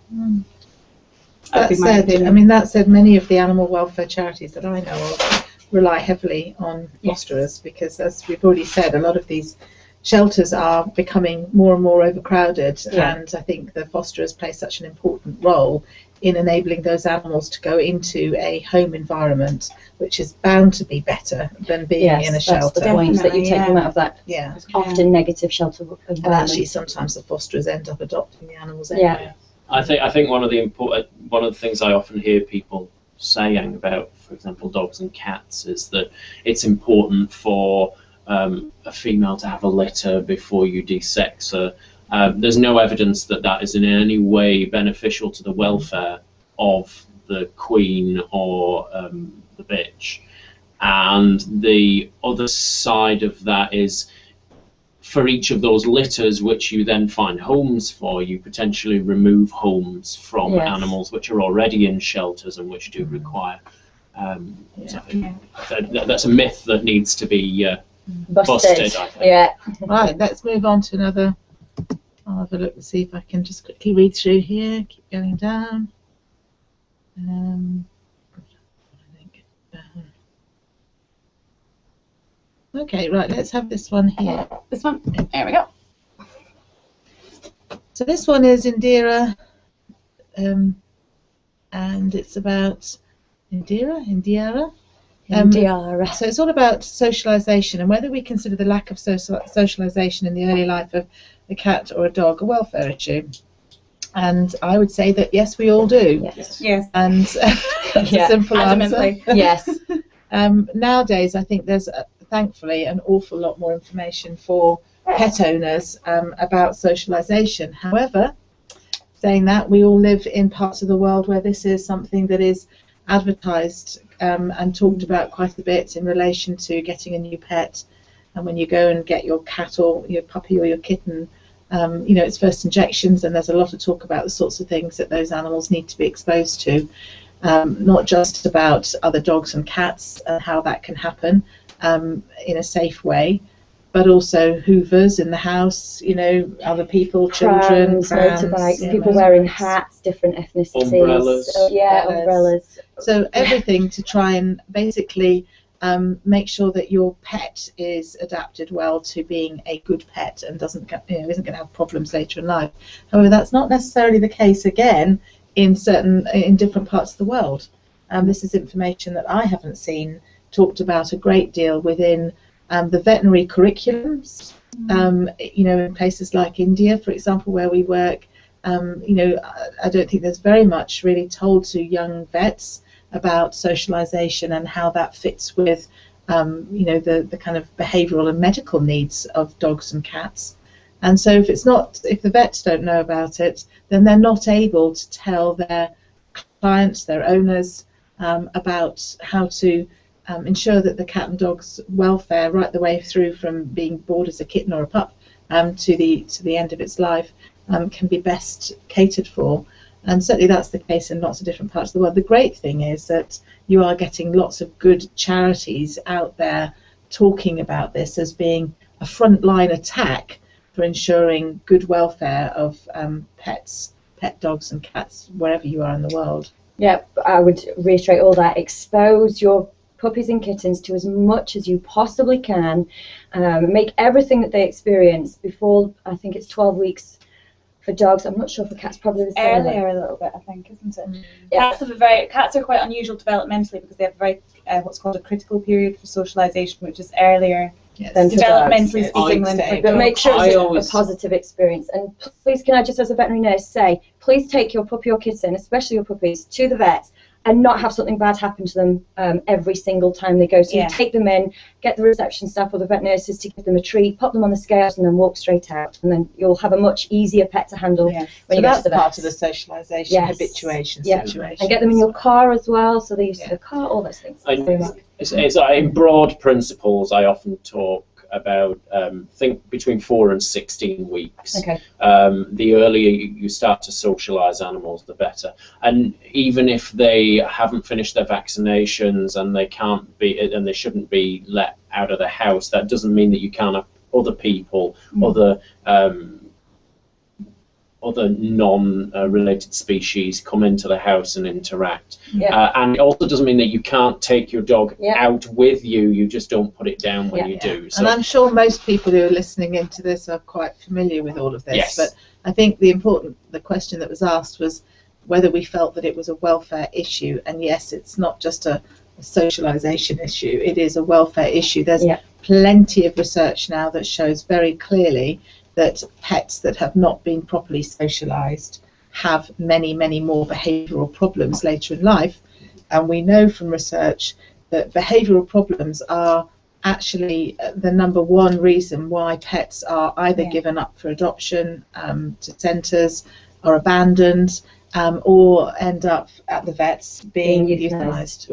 That said, many of the animal welfare charities that I know of rely heavily on fosterers, because, as we've already said, a lot of these shelters are becoming more and more overcrowded, and I think the fosterers play such an important role in enabling those animals to go into a home environment, which is bound to be better than being in a shelter. That's the point, that you take them out of that often negative shelter environment. And actually, sometimes the fosterers end up adopting the animals anyway. Yeah. I think one of the things I often hear people saying about, for example, dogs and cats, is that it's important for a female to have a litter before you desex her. There's no evidence that that is in any way beneficial to the welfare of the queen or the bitch. And the other side of that is, for each of those litters which you then find homes for, you potentially remove homes from animals which are already in shelters and which do require. That's a myth that needs to be busted, I think. Yeah. Right, let's move on to another. I'll have a look and see if I can just quickly read through here. Keep going down. Okay, right, let's have this one here. This one? There we go. So this one is Indira, and it's about Indira. So it's all about socialisation and whether we consider the lack of socialisation in the early life of a cat or a dog a welfare issue. And I would say that yes, we all do. Yes. And that's a simple answer. Yes. Nowadays, I think there's thankfully an awful lot more information for pet owners about socialisation. However, saying that, we all live in parts of the world where this is something that is advertised and talked about quite a bit in relation to getting a new pet. And when you go and get your cat or your puppy or your kitten, you know, its first injections, and there's a lot of talk about the sorts of things that those animals need to be exposed to, not just about other dogs and cats and how that can happen in a safe way, but also hoovers in the house, you know, other people, children, motorbikes, people wearing hats, different ethnicities. Umbrellas. Umbrellas. So everything to try and basically make sure that your pet is adapted well to being a good pet and isn't going to have problems later in life. However, that's not necessarily the case again in different parts of the world. This is information that I haven't seen talked about a great deal within the veterinary curriculums. You know, in places like India, for example, where we work, you know, I don't think there's very much really told to young vets about socialisation and how that fits with, you know, the kind of behavioural and medical needs of dogs and cats. And so if the vets don't know about it, then they're not able to tell their clients, their owners, about how to ensure that the cat and dog's welfare, right the way through from being bored as a kitten or a pup to the end of its life, can be best catered for. And certainly that's the case in lots of different parts of the world. The great thing is that you are getting lots of good charities out there talking about this as being a frontline attack for ensuring good welfare of pets, pet dogs and cats, wherever you are in the world. Yeah, I would reiterate all that. Expose your puppies and kittens to as much as you possibly can. Make everything that they experience before, I think it's 12 weeks for dogs. I'm not sure for cats, probably the same. Earlier a little bit, I think, isn't it? Yeah. Cats are quite unusual developmentally because they have a very what's called a critical period for socialisation, which is earlier than for developmentally dogs. speaking than for But dogs. make sure it's a positive experience. And please, can I just, as a veterinary nurse, say, please take your puppy or kitten, especially your puppies, to the vet and not have something bad happen to them every single time they go. So you take them in, get the reception staff or the vet nurses to give them a treat, pop them on the scales, and then walk straight out. And then you'll have a much easier pet to handle when you get to the vet. That's part of the socialisation, habituation situation. And get them in your car as well, so they're used to the car, all those things. In broad principles, I often talk about think between 4 and 16 weeks. Okay. The earlier you start to socialise animals, the better. And even if they haven't finished their vaccinations and they can't be, and they shouldn't be let out of the house, that doesn't mean that you can't have other people, other non-related species come into the house and interact. And it also doesn't mean that you can't take your dog out with you, you just don't put it down when you do. So, and I'm sure most people who are listening into this are quite familiar with all of this, but I think the question that was asked was whether we felt that it was a welfare issue, and yes, it's not just a socialisation issue, it is a welfare issue. There's plenty of research now that shows very clearly that pets that have not been properly socialised have many, many more behavioural problems later in life. And we know from research that behavioural problems are actually the #1 reason why pets are either given up for adoption to centres, or abandoned, or end up at the vets being euthanised.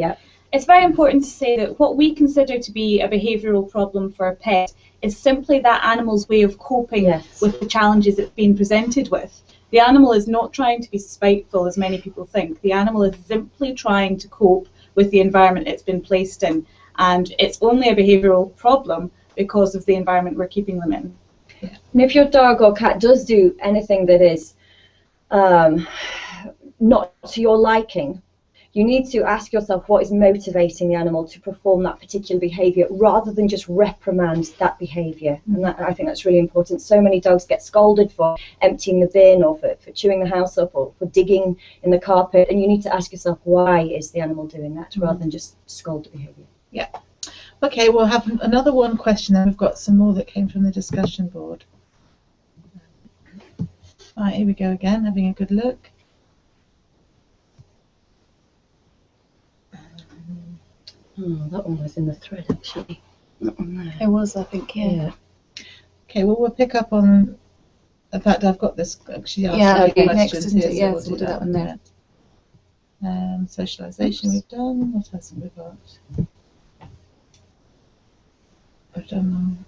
It's very important to say that what we consider to be a behavioural problem for a pet is simply that animal's way of coping with the challenges it's been presented with. The animal is not trying to be spiteful, as many people think. The animal is simply trying to cope with the environment it's been placed in, and it's only a behavioural problem because of the environment we're keeping them in. And if your dog or cat does do anything that is not to your liking, you need to ask yourself what is motivating the animal to perform that particular behaviour, rather than just reprimand that behaviour. And that, I think that's really important. So many dogs get scolded for emptying the bin, or for chewing the house up, or for digging in the carpet, and you need to ask yourself, why is the animal doing that, rather than just scold the behaviour. Okay, we'll have another one question, then we've got some more that came from the discussion board. Right, here we go again, having a good look. That one was in the thread, actually. That one there. It was, I think, Okay, well, we'll pick up on. In fact, I've got this actually asked questions here, so we'll do that one there. Socialisation we've done. What else have we got? I've done.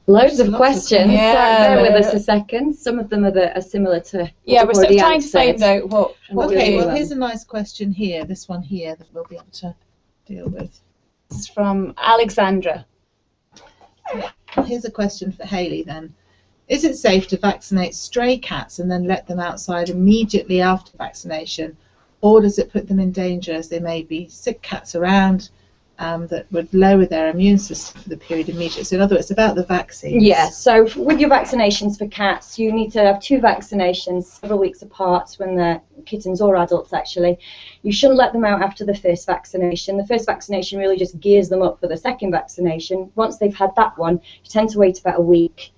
Loads of questions. Bear with us a second. Some of them are similar to what we're sort of trying to find out what okay, well, here's a nice question here, this one here, that we'll be able to deal with. This is from Alexandra. Here's a question for Hayley then. Is it safe to vaccinate stray cats and then let them outside immediately after vaccination, or does it put them in danger, as there may be sick cats around that would lower their immune system for the period immediately? So in other words, about the vaccines. Yeah, so with your vaccinations for cats, you need to have 2 vaccinations several weeks apart when they're kittens or adults, actually. You shouldn't let them out after the first vaccination. The first vaccination really just gears them up for the second vaccination. Once they've had that one, you tend to wait about a week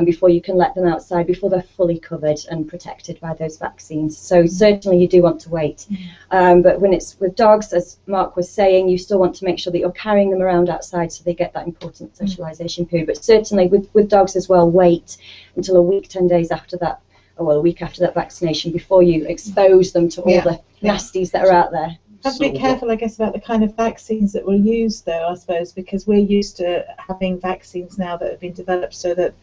before you can let them outside, before they're fully covered and protected by those vaccines. So certainly you do want to wait. But when it's with dogs, as Mark was saying, you still want to make sure that you're carrying them around outside so they get that important socialisation period. But certainly with dogs as well, wait until a week, 10 days after that, or well, a week after that vaccination, before you expose them to all the nasties that are out there. Have to be careful, I guess, about the kind of vaccines that were used, though, I suppose, because we're used to having vaccines now that have been developed so that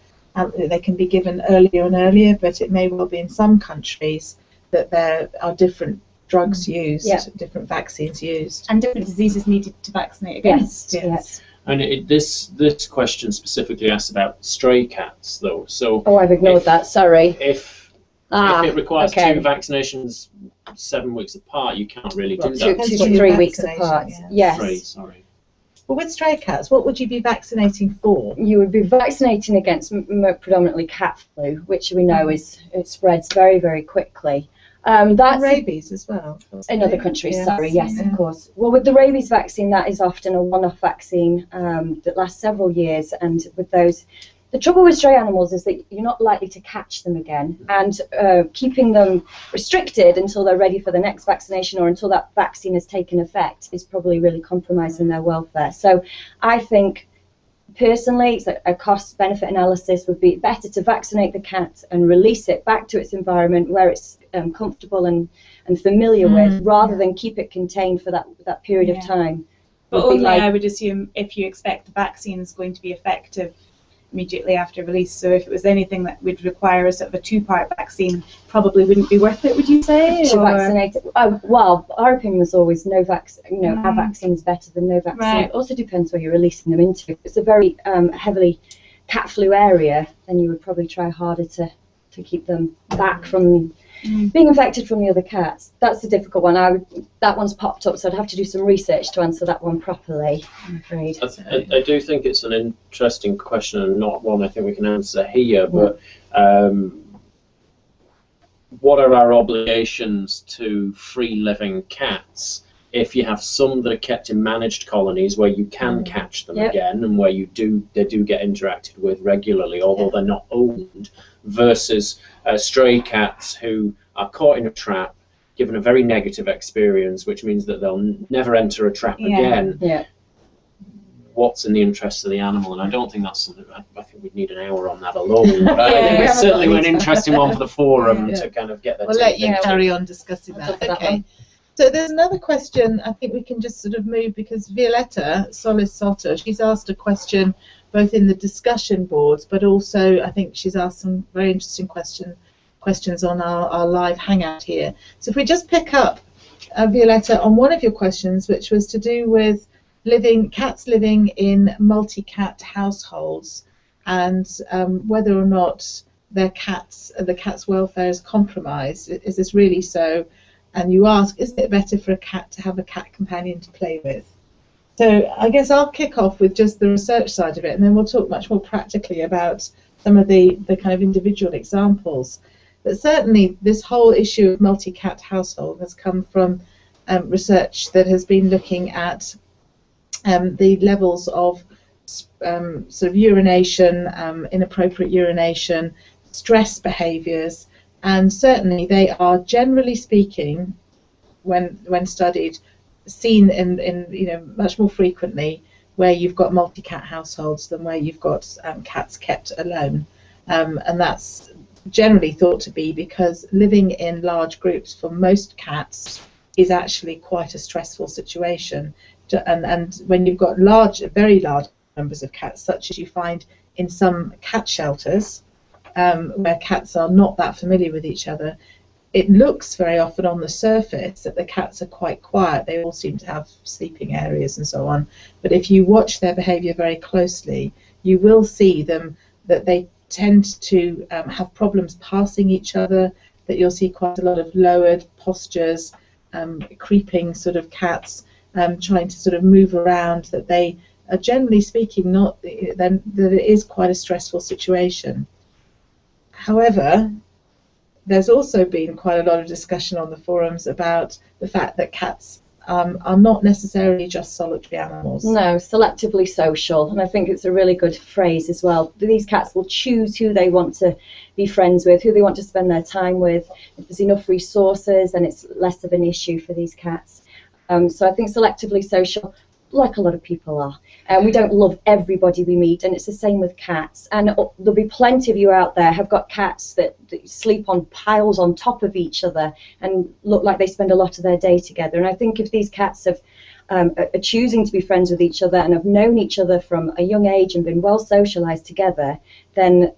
they can be given earlier and earlier, but it may well be in some countries that there are different drugs used, different vaccines used. And different diseases needed to vaccinate against. Yes. And this question specifically asks about stray cats, though. So I've ignored that, sorry. If it requires 2 vaccinations 7 weeks apart, you can't really do that. 2 to 3 weeks apart. Yes. 3, sorry. Well, with stray cats, what would you be vaccinating for? You would be vaccinating against predominantly cat flu, which we know it spreads very, very quickly. That's rabies as well. in other countries, yes. sorry, yes, of course. Well, with the rabies vaccine, that is often a one-off vaccine that lasts several years, and with those, the trouble with stray animals is that you're not likely to catch them again, and keeping them restricted until they're ready for the next vaccination or until that vaccine has taken effect is probably really compromising their welfare. So I think, personally, it's a cost-benefit analysis would be better to vaccinate the cat and release it back to its environment where it's comfortable and familiar with, rather than keep it contained for that period of time. But only, I would assume, if you expect the vaccine is going to be effective immediately after release. So if it was anything that would require a sort of a two-part vaccine, probably wouldn't be worth it, would you say? To vaccinate it? Well, our opinion was always no vaccine. A vaccine is better than no vaccine. Right. It also depends where you're releasing them into. If it's a very heavily cat flu area, then you would probably try harder to keep them back from being infected from the other cats. That's a difficult one. That one's popped up, so I'd have to do some research to answer that one properly, I'm afraid. I do think it's an interesting question, and not one I think we can answer here, but what are our obligations to free-living cats if you have some that are kept in managed colonies where you can catch them again, and where they do get interacted with regularly, although they're not owned, versus stray cats who are caught in a trap, given a very negative experience, which means that they'll never enter a trap again. Yeah. What's in the interest of the animal? And I don't think that's something, I think we'd need an hour on that alone. But I think it's certainly an interesting one for the forum to kind of get their We'll let you carry on discussing that. Okay. So there's another question I think we can just sort of move, because Violetta Solis Soto, she's asked a question both in the discussion boards, but also I think she's asked some very interesting questions on our live hangout here. So if we just pick up, Violetta, on one of your questions, which was to do with cats living in multi-cat households, and whether or not the cat's welfare is compromised. Is this really so? And you ask, is it better for a cat to have a cat companion to play with? So I guess I'll kick off with just the research side of it, and then we'll talk much more practically about some of the kind of individual examples. But certainly this whole issue of multi-cat household has come from research that has been looking at the levels of sort of urination, inappropriate urination, stress behaviours, and certainly they are, generally speaking, when studied, seen in much more frequently where you've got multi-cat households than where you've got cats kept alone, and that's generally thought to be because living in large groups for most cats is actually quite a stressful situation, and when you've got very large numbers of cats, such as you find in some cat shelters, where cats are not that familiar with each other, it looks very often on the surface that the cats are quite quiet. They all seem to have sleeping areas and so on. But if you watch their behaviour very closely, you will see that they tend to have problems passing each other, that you'll see quite a lot of lowered postures, creeping sort of cats, trying to sort of move around, that they are, generally speaking, that it is quite a stressful situation. However, there's also been quite a lot of discussion on the forums about the fact that cats are not necessarily just solitary animals. No, selectively social, and I think it's a really good phrase as well. These cats will choose who they want to be friends with, who they want to spend their time with. If there's enough resources, then it's less of an issue for these cats. So I think selectively social, like a lot of people are. We don't love everybody we meet, and it's the same with cats. And there'll be plenty of you out there have got cats that sleep on piles on top of each other and look like they spend a lot of their day together. And I think if these cats are choosing to be friends with each other and have known each other from a young age and been well socialised together, then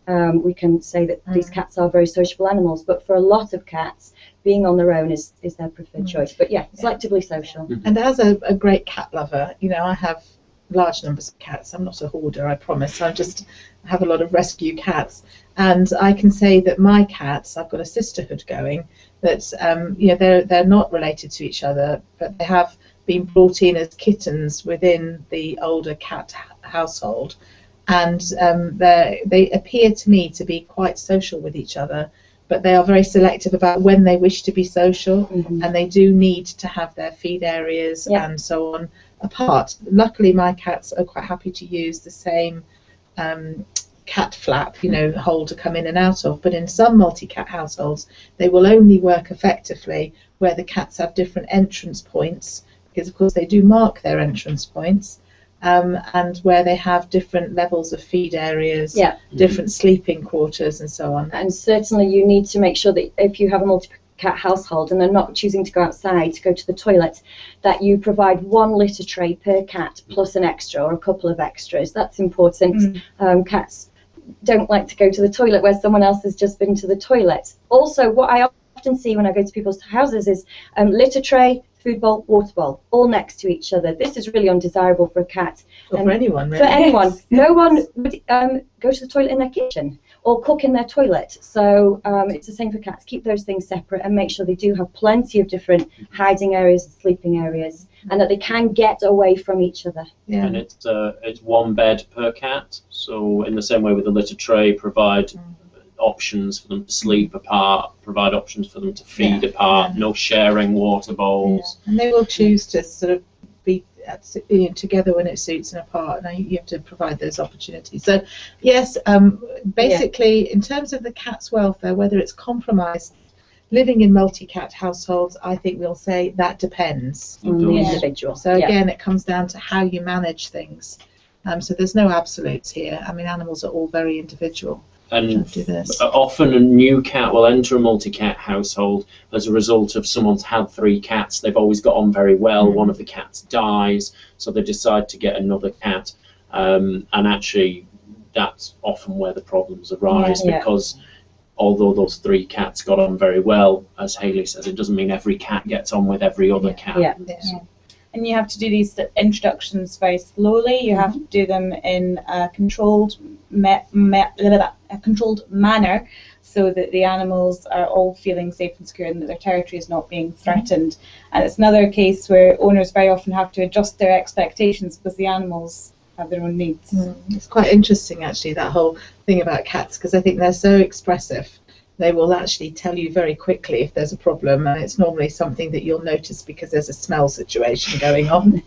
we can say that these cats are very sociable animals. But for a lot of cats, being on their own is their preferred choice. But yeah, selectively social. And as a great cat lover, I have large numbers of cats. I'm not a hoarder, I promise. I just have a lot of rescue cats, and I can say that my cats, I've got a sisterhood going, that they're not related to each other, but they have been brought in as kittens within the older cat household, and they appear to me to be quite social with each other, but they are very selective about when they wish to be social, and they do need to have their feed areas and so on apart. Luckily, my cats are quite happy to use the same cat flap, hole to come in and out of, but in some multi-cat households, they will only work effectively where the cats have different entrance points, because of course they do mark their entrance points, and where they have different levels of feed areas, different sleeping quarters and so on. And certainly you need to make sure that if you have a multi-cat household and they're not choosing to go outside to go to the toilet, that you provide one litter tray per cat plus an extra or a couple of extras. That's important. Cats don't like to go to the toilet where someone else has just been to the toilet. Also, what I often see when I go to people's houses is litter tray, food bowl, water bowl, all next to each other. This is really undesirable for a cat. Or for anyone, really. For anyone. No one would go to the toilet in their kitchen or cook in their toilet. So it's the same for cats. Keep those things separate and make sure they do have plenty of different hiding areas and sleeping areas, and that they can get away from each other. Yeah. And it's one bed per cat. So in the same way with the litter tray, provide options for them to sleep apart, provide options for them to feed apart, no sharing water bowls. And they will choose to sort of be together when it suits and apart. Now you have to provide those opportunities. So yes, basically in terms of the cat's welfare, whether it's compromised living in multi-cat households, I think we'll say that depends on the individual. So again, it comes down to how you manage things. So there's no absolutes here. I mean, animals are all very individual. And often a new cat will enter a multi-cat household as a result of someone's had 3 cats. They've always got on very well. One of the cats dies, so they decide to get another cat. And actually, that's often where the problems arise, because although those 3 cats got on very well, as Hayley says, it doesn't mean every cat gets on with every other cat. And you have to do these introductions very slowly. You have to do them in a controlled manner, so that the animals are all feeling safe and secure and that their territory is not being threatened. And it's another case where owners very often have to adjust their expectations because the animals have their own needs. It's quite interesting, actually, that whole thing about cats, because I think they're so expressive. They will actually tell you very quickly if there's a problem, and it's normally something that you'll notice because there's a smell situation going on.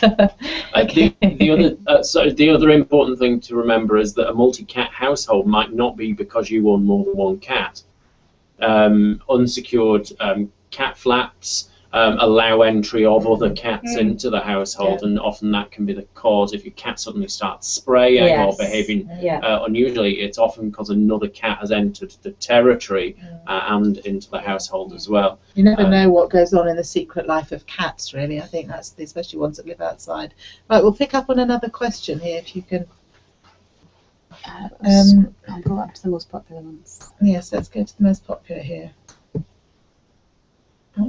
The other important thing to remember is that a multi-cat household might not be because you own more than 1 cat. Unsecured cat flaps allow entry of other cats into the household, and often that can be the cause. If your cat suddenly starts spraying or behaving unusually, it's often because another cat has entered the territory and into the household as well. You never know what goes on in the secret life of cats, really. I think that's especially ones that live outside. Right, we'll pick up on another question here, if you can. I'll go up to the most popular ones. Yes, let's go to the most popular here.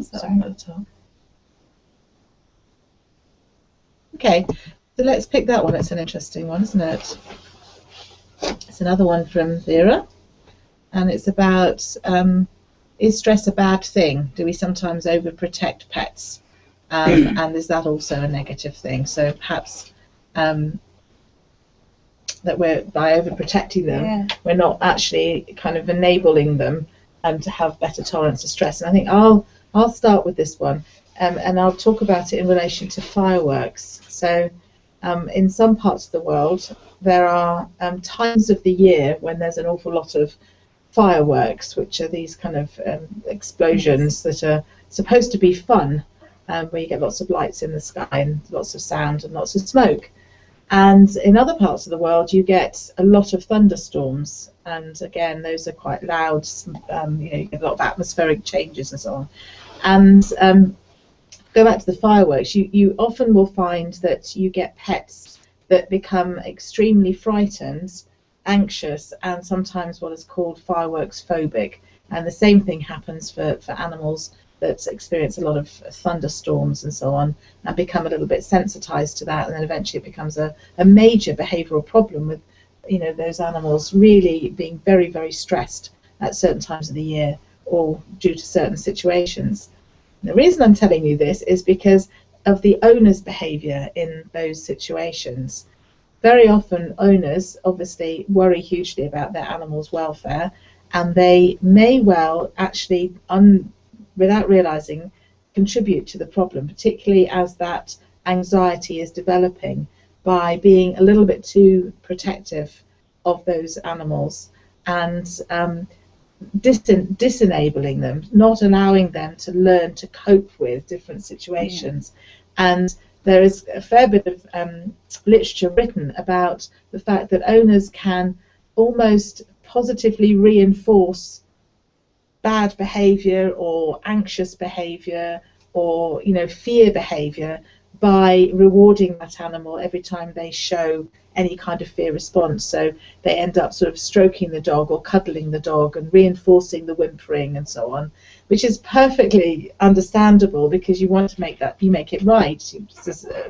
Sorry. At the top. Okay, so let's pick that one. It's an interesting one, isn't it? It's another one from Vera, and it's about is stress a bad thing? Do we sometimes overprotect pets? And is that also a negative thing? So perhaps that we're, by overprotecting them, we're not actually kind of enabling them to have better tolerance to stress. And I think I'll start with this one, and I'll talk about it in relation to fireworks. So in some parts of the world, there are times of the year when there's an awful lot of fireworks, which are these kind of explosions that are supposed to be fun, where you get lots of lights in the sky and lots of sound and lots of smoke. And in other parts of the world, you get a lot of thunderstorms, and again, those are quite loud. You get a lot of atmospheric changes and so on. And go back to the fireworks. You often will find that you get pets that become extremely frightened, anxious, and sometimes what is called fireworks phobic. And the same thing happens for animals that experience a lot of thunderstorms and so on, and become a little bit sensitized to that, and then eventually it becomes a major behavioral problem with those animals really being very, very stressed at certain times of the year or due to certain situations. The reason I'm telling you this is because of the owner's behaviour in those situations. Very often owners obviously worry hugely about their animals' welfare, and they may well actually, without realising, contribute to the problem, particularly as that anxiety is developing, by being a little bit too protective of those animals and disenabling them, not allowing them to learn to cope with different situations. And there is a fair bit of literature written about the fact that owners can almost positively reinforce bad behaviour or anxious behaviour or fear behaviour by rewarding that animal every time they show any kind of fear response. So they end up sort of stroking the dog or cuddling the dog and reinforcing the whimpering and so on, which is perfectly understandable because you want to make it right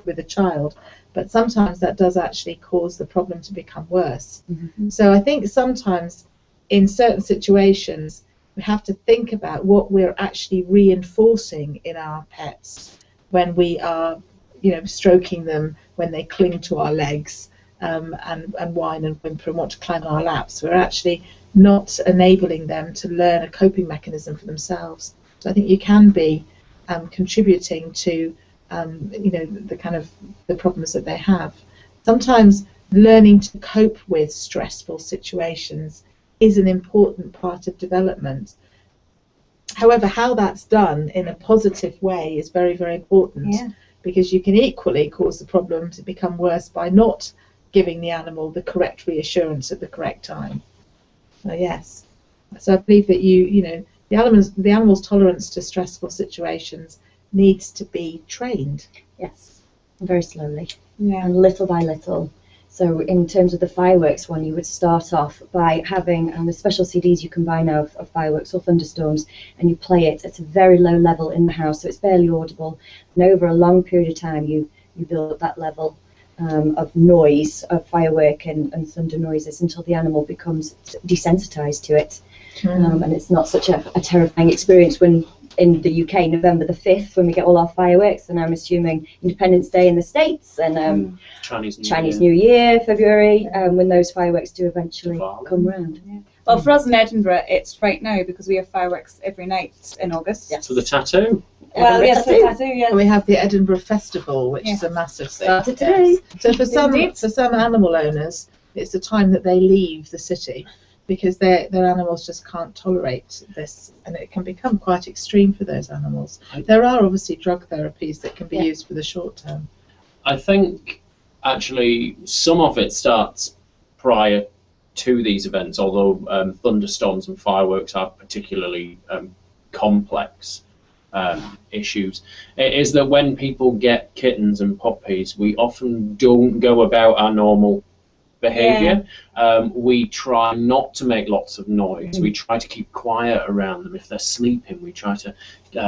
with a child. But sometimes that does actually cause the problem to become worse. Mm-hmm. So I think sometimes in certain situations we have to think about what we're actually reinforcing in our pets when we are stroking them, when they cling to our legs and whine and whimper and want to climb on our laps. We're actually not enabling them to learn a coping mechanism for themselves. So I think you can be contributing to the problems that they have. Sometimes learning to cope with stressful situations is an important part of development. However, how that's done in a positive way is very, very important. Yeah. Because you can equally cause the problem to become worse by not giving the animal the correct reassurance at the correct time. So yes, so I believe that the animal's tolerance to stressful situations needs to be trained. Yes, very slowly, and little by little. So in terms of the fireworks one, you would start off by having the special CDs you can buy now of fireworks or thunderstorms, and you play it at a very low level in the house, so it's barely audible. And over a long period of time, you build up that level of noise, of firework and thunder noises, until the animal becomes desensitized to it. And it's not such a terrifying experience when in the UK, November the 5th, when we get all our fireworks, and I'm assuming Independence Day in the States, and Chinese New Year, February, when those fireworks do eventually come round. Yeah. Well, for us in Edinburgh, it's right now because we have fireworks every night in August. Yes. So the tattoo. Well, yes, the tattoo, yes. We have the Edinburgh Festival, which is a massive thing. Started today. So for some animal owners, it's the time that they leave the city, because their animals just can't tolerate this, and it can become quite extreme for those animals. There are obviously drug therapies that can be used for the short term. I think actually some of it starts prior to these events, although thunderstorms and fireworks are particularly complex issues. It is that when people get kittens and puppies, we often don't go about our normal behaviour. We try not to make lots of noise. We try to keep quiet around them. If they're sleeping, we try to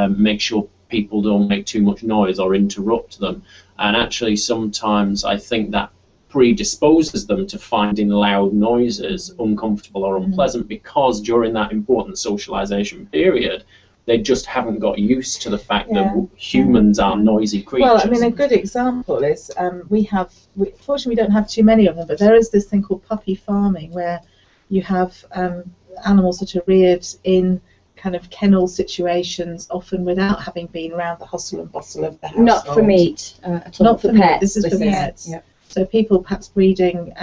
make sure people don't make too much noise or interrupt them. And actually sometimes I think that predisposes them to finding loud noises uncomfortable or unpleasant, because during that important socialisation period they just haven't got used to the fact that humans are noisy creatures. Well, I mean, a good example is fortunately we don't have too many of them, but there is this thing called puppy farming, where you have animals that are reared in kind of kennel situations, often without having been around the hustle and bustle of the household. Not for meat at all. Not for pets. This is for pets. Yeah. So people perhaps breeding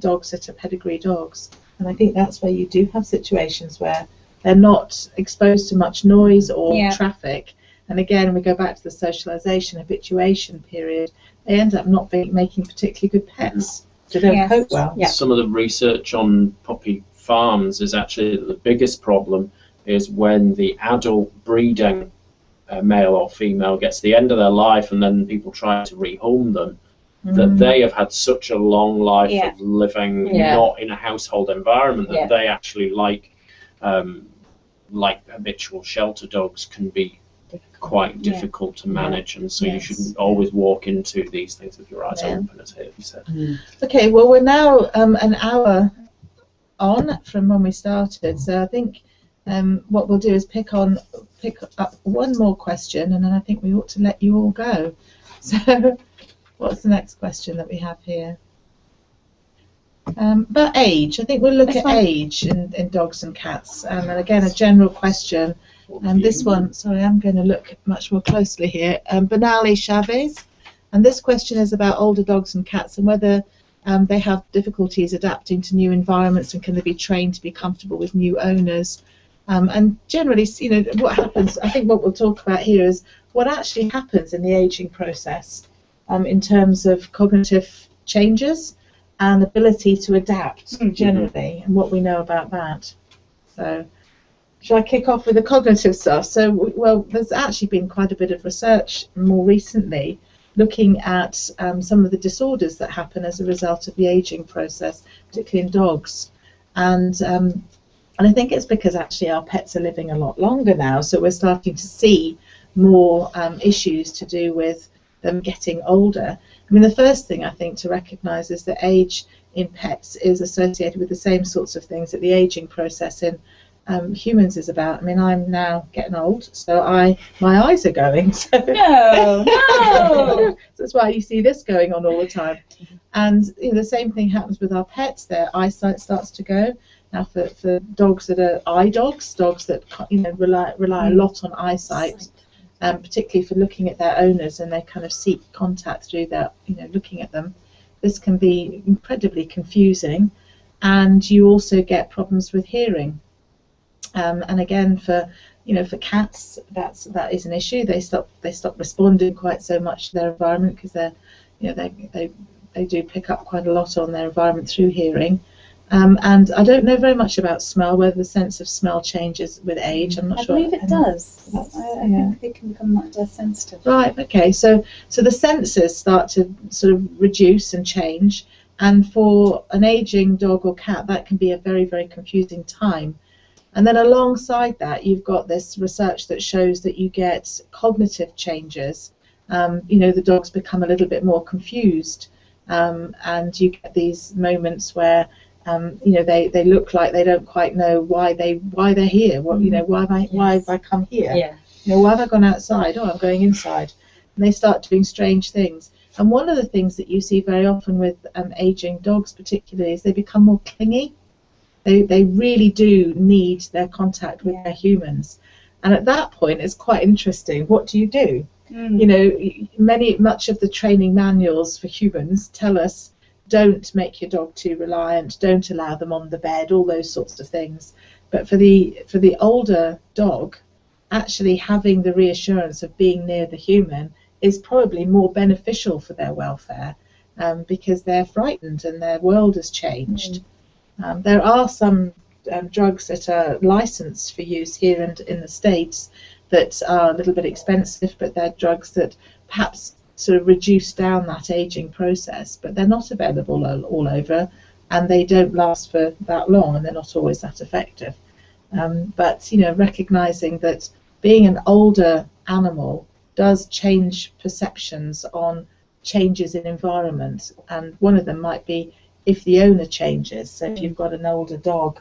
dogs that are pedigree dogs, and I think that's where you do have situations where they're not exposed to much noise or traffic. And again, we go back to the socialisation, habituation period, they end up not making particularly good pets. They don't cope well. Yeah. Some of the research on puppy farms is actually the biggest problem is when the adult breeding male or female gets to the end of their life and then people try to rehome them, that they have had such a long life of living not in a household environment that they actually like habitual shelter dogs can be quite difficult to manage, and so you shouldn't always walk into these things with your eyes open, as Hayley said. Okay, well, we're now an hour on from when we started, so I think what we'll do is pick on pick up one more question, and then I think we ought to let you all go. So, what's the next question that we have here? About age. I think we'll look at age in dogs and cats. And again, a general question. And this one, sorry, I'm going to look much more closely here. Benali Chavez. And this question is about older dogs and cats and whether they have difficulties adapting to new environments and can they be trained to be comfortable with new owners. And generally, you know, what happens, I think what we'll talk about here is what actually happens in the aging process in terms of cognitive changes and ability to adapt generally, and what we know about that. So, shall I kick off with the cognitive stuff? So, well, there's actually been quite a bit of research more recently looking at some of the disorders that happen as a result of the aging process, particularly in dogs. And I think it's because actually our pets are living a lot longer now, so we're starting to see more issues to do with them getting older. I mean, the first thing I think to recognise is that age in pets is associated with the same sorts of things that the aging process in humans is about. I mean, I'm now getting old, so my eyes are going. So No. so that's why you see this going on all the time. And you know, the same thing happens with our pets. Their eyesight starts to go. Now, for dogs that are eye dogs, dogs that rely a lot on eyesight, particularly for looking at their owners, and they kind of seek contact through their, looking at them. This can be incredibly confusing, and you also get problems with hearing. And again, for cats, that is an issue. They stop responding quite so much to their environment because they do pick up quite a lot on their environment through hearing. And I don't know very much about smell, whether the sense of smell changes with age. I'm not sure. I believe it does. I think they can become much less sensitive. Right, okay. So the senses start to sort of reduce and change. And for an aging dog or cat, that can be a very, very confusing time. And then alongside that, you've got this research that shows that you get cognitive changes. The dogs become a little bit more confused. And you get these moments where they look like they don't quite know why they're here. Why have I come here? Yeah. Why have I gone outside? Oh, I'm going inside. And they start doing strange things. And one of the things that you see very often with aging dogs, particularly, is they become more clingy. They really do need their contact with their humans. And at that point, it's quite interesting. What do you do? Much of the training manuals for humans tell us, don't make your dog too reliant, don't allow them on the bed, all those sorts of things. But for the older dog, actually having the reassurance of being near the human is probably more beneficial for their welfare because they're frightened and their world has changed. There are some drugs that are licensed for use here and in the States that are a little bit expensive, but they're drugs that perhaps sort of reduce down that aging process, but they're not available all over, and they don't last for that long, and they're not always that effective. But recognizing that being an older animal does change perceptions on changes in environment, and one of them might be if the owner changes. So if you've got an older dog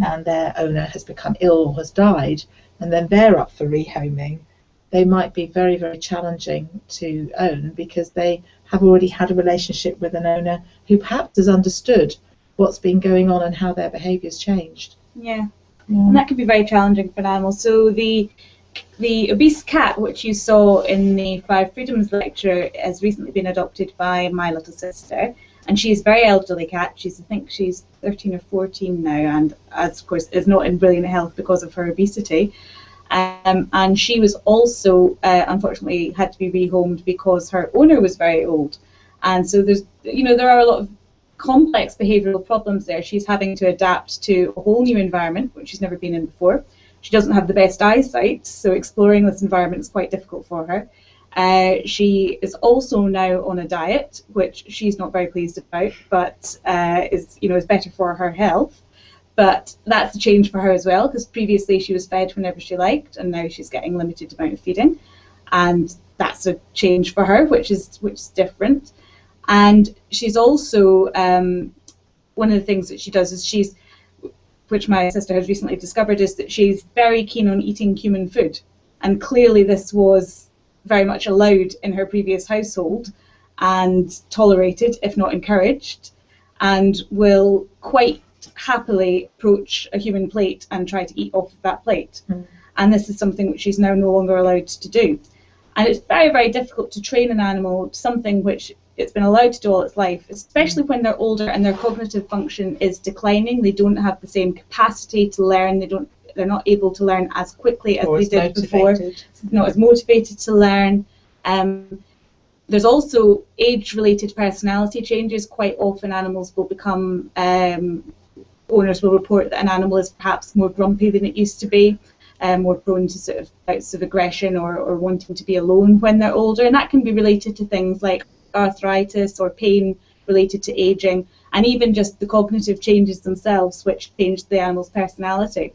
and their owner has become ill or has died, and then they're up for rehoming, they might be very, very challenging to own because they have already had a relationship with an owner who perhaps has understood what's been going on and how their behaviour's changed. Yeah, and that can be very challenging for an animal. So the obese cat, which you saw in the 5 Freedoms lecture, has recently been adopted by my little sister, and she's a very elderly cat. I think she's 13 or 14 now, and as of course is not in brilliant health because of her obesity. And she was also unfortunately had to be rehomed because her owner was very old, and so there are a lot of complex behavioural problems there. She's having to adapt to a whole new environment which she's never been in before. She doesn't have the best eyesight, so exploring this environment is quite difficult for her. She is also now on a diet which she's not very pleased about, but is better for her health. But that's a change for her as well, because previously she was fed whenever she liked, and now she's getting limited amount of feeding, and that's a change for her, which is different. And she's also one of the things that she does is which my sister has recently discovered, is that she's very keen on eating human food. and clearly this was very much allowed in her previous household and tolerated, if not encouraged, and will quite happily approach a human plate and try to eat off of that plate. And this is something which she's now no longer allowed to do. And it's very, very difficult to train an animal to something which it's been allowed to do all its life, especially when they're older and their cognitive function is declining. They don't have the same capacity to learn. They're not able to learn as quickly as they did before. Not as motivated to learn. There's also age-related personality changes. Quite often animals will become, owners will report that an animal is perhaps more grumpy than it used to be, more prone to sort of bouts of aggression or wanting to be alone when they're older, and that can be related to things like arthritis or pain related to aging, and even just the cognitive changes themselves which change the animal's personality.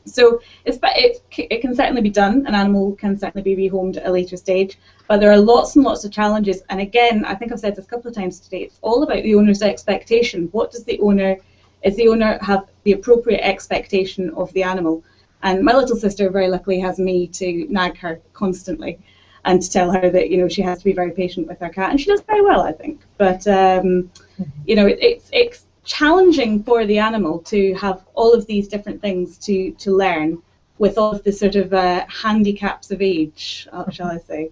So it can certainly be done. An animal can certainly be rehomed at a later stage, but there are lots and lots of challenges. And again, I think I've said this a couple of times today, it's all about the owner's expectation. What does the owner have the appropriate expectation of the animal? And my little sister very luckily has me to nag her constantly and to tell her that, you know, she has to be very patient with her cat, and she does very well, I think. But you know, it's challenging for the animal to have all of these different things to learn with all of the sort of handicaps of age, shall I say.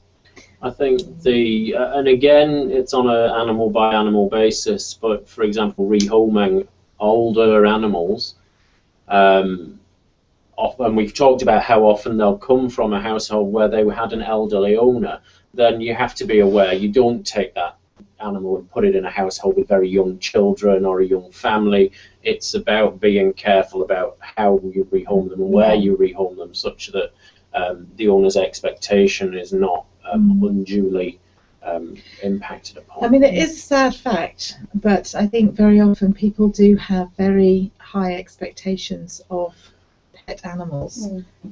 I think and again, it's on an animal by animal basis, but for example, rehoming older animals, often we've talked about how often they'll come from a household where they had an elderly owner, then you have to be aware you don't take that animal and put it in a household with very young children or a young family. It's about being careful about how you rehome them and where you rehome them, such that the owner's expectation is not unduly impacted upon. I mean, it is a sad fact, but I think very often people do have very high expectations of pet animals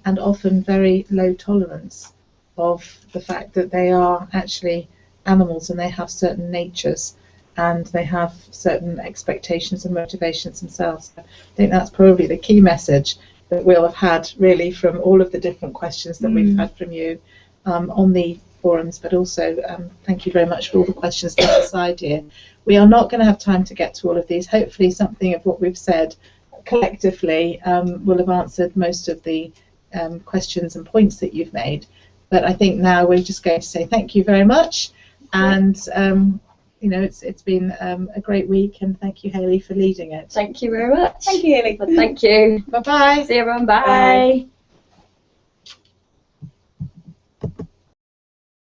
and often very low tolerance of the fact that they are actually animals and they have certain natures and they have certain expectations and motivations themselves. I think that's probably the key message that we'll have had really from all of the different questions that we've had from you on the forums, but also thank you very much for all the questions that aside here. We are not going to have time to get to all of these. Hopefully something of what we've said collectively will have answered most of the questions and points that you've made, but I think now we're just going to say thank you very much, and you know, it's been a great week, and thank you, Hayley, for leading it. Thank you very much. Thank you, Hayley. Thank you. Bye bye. See you everyone. Bye.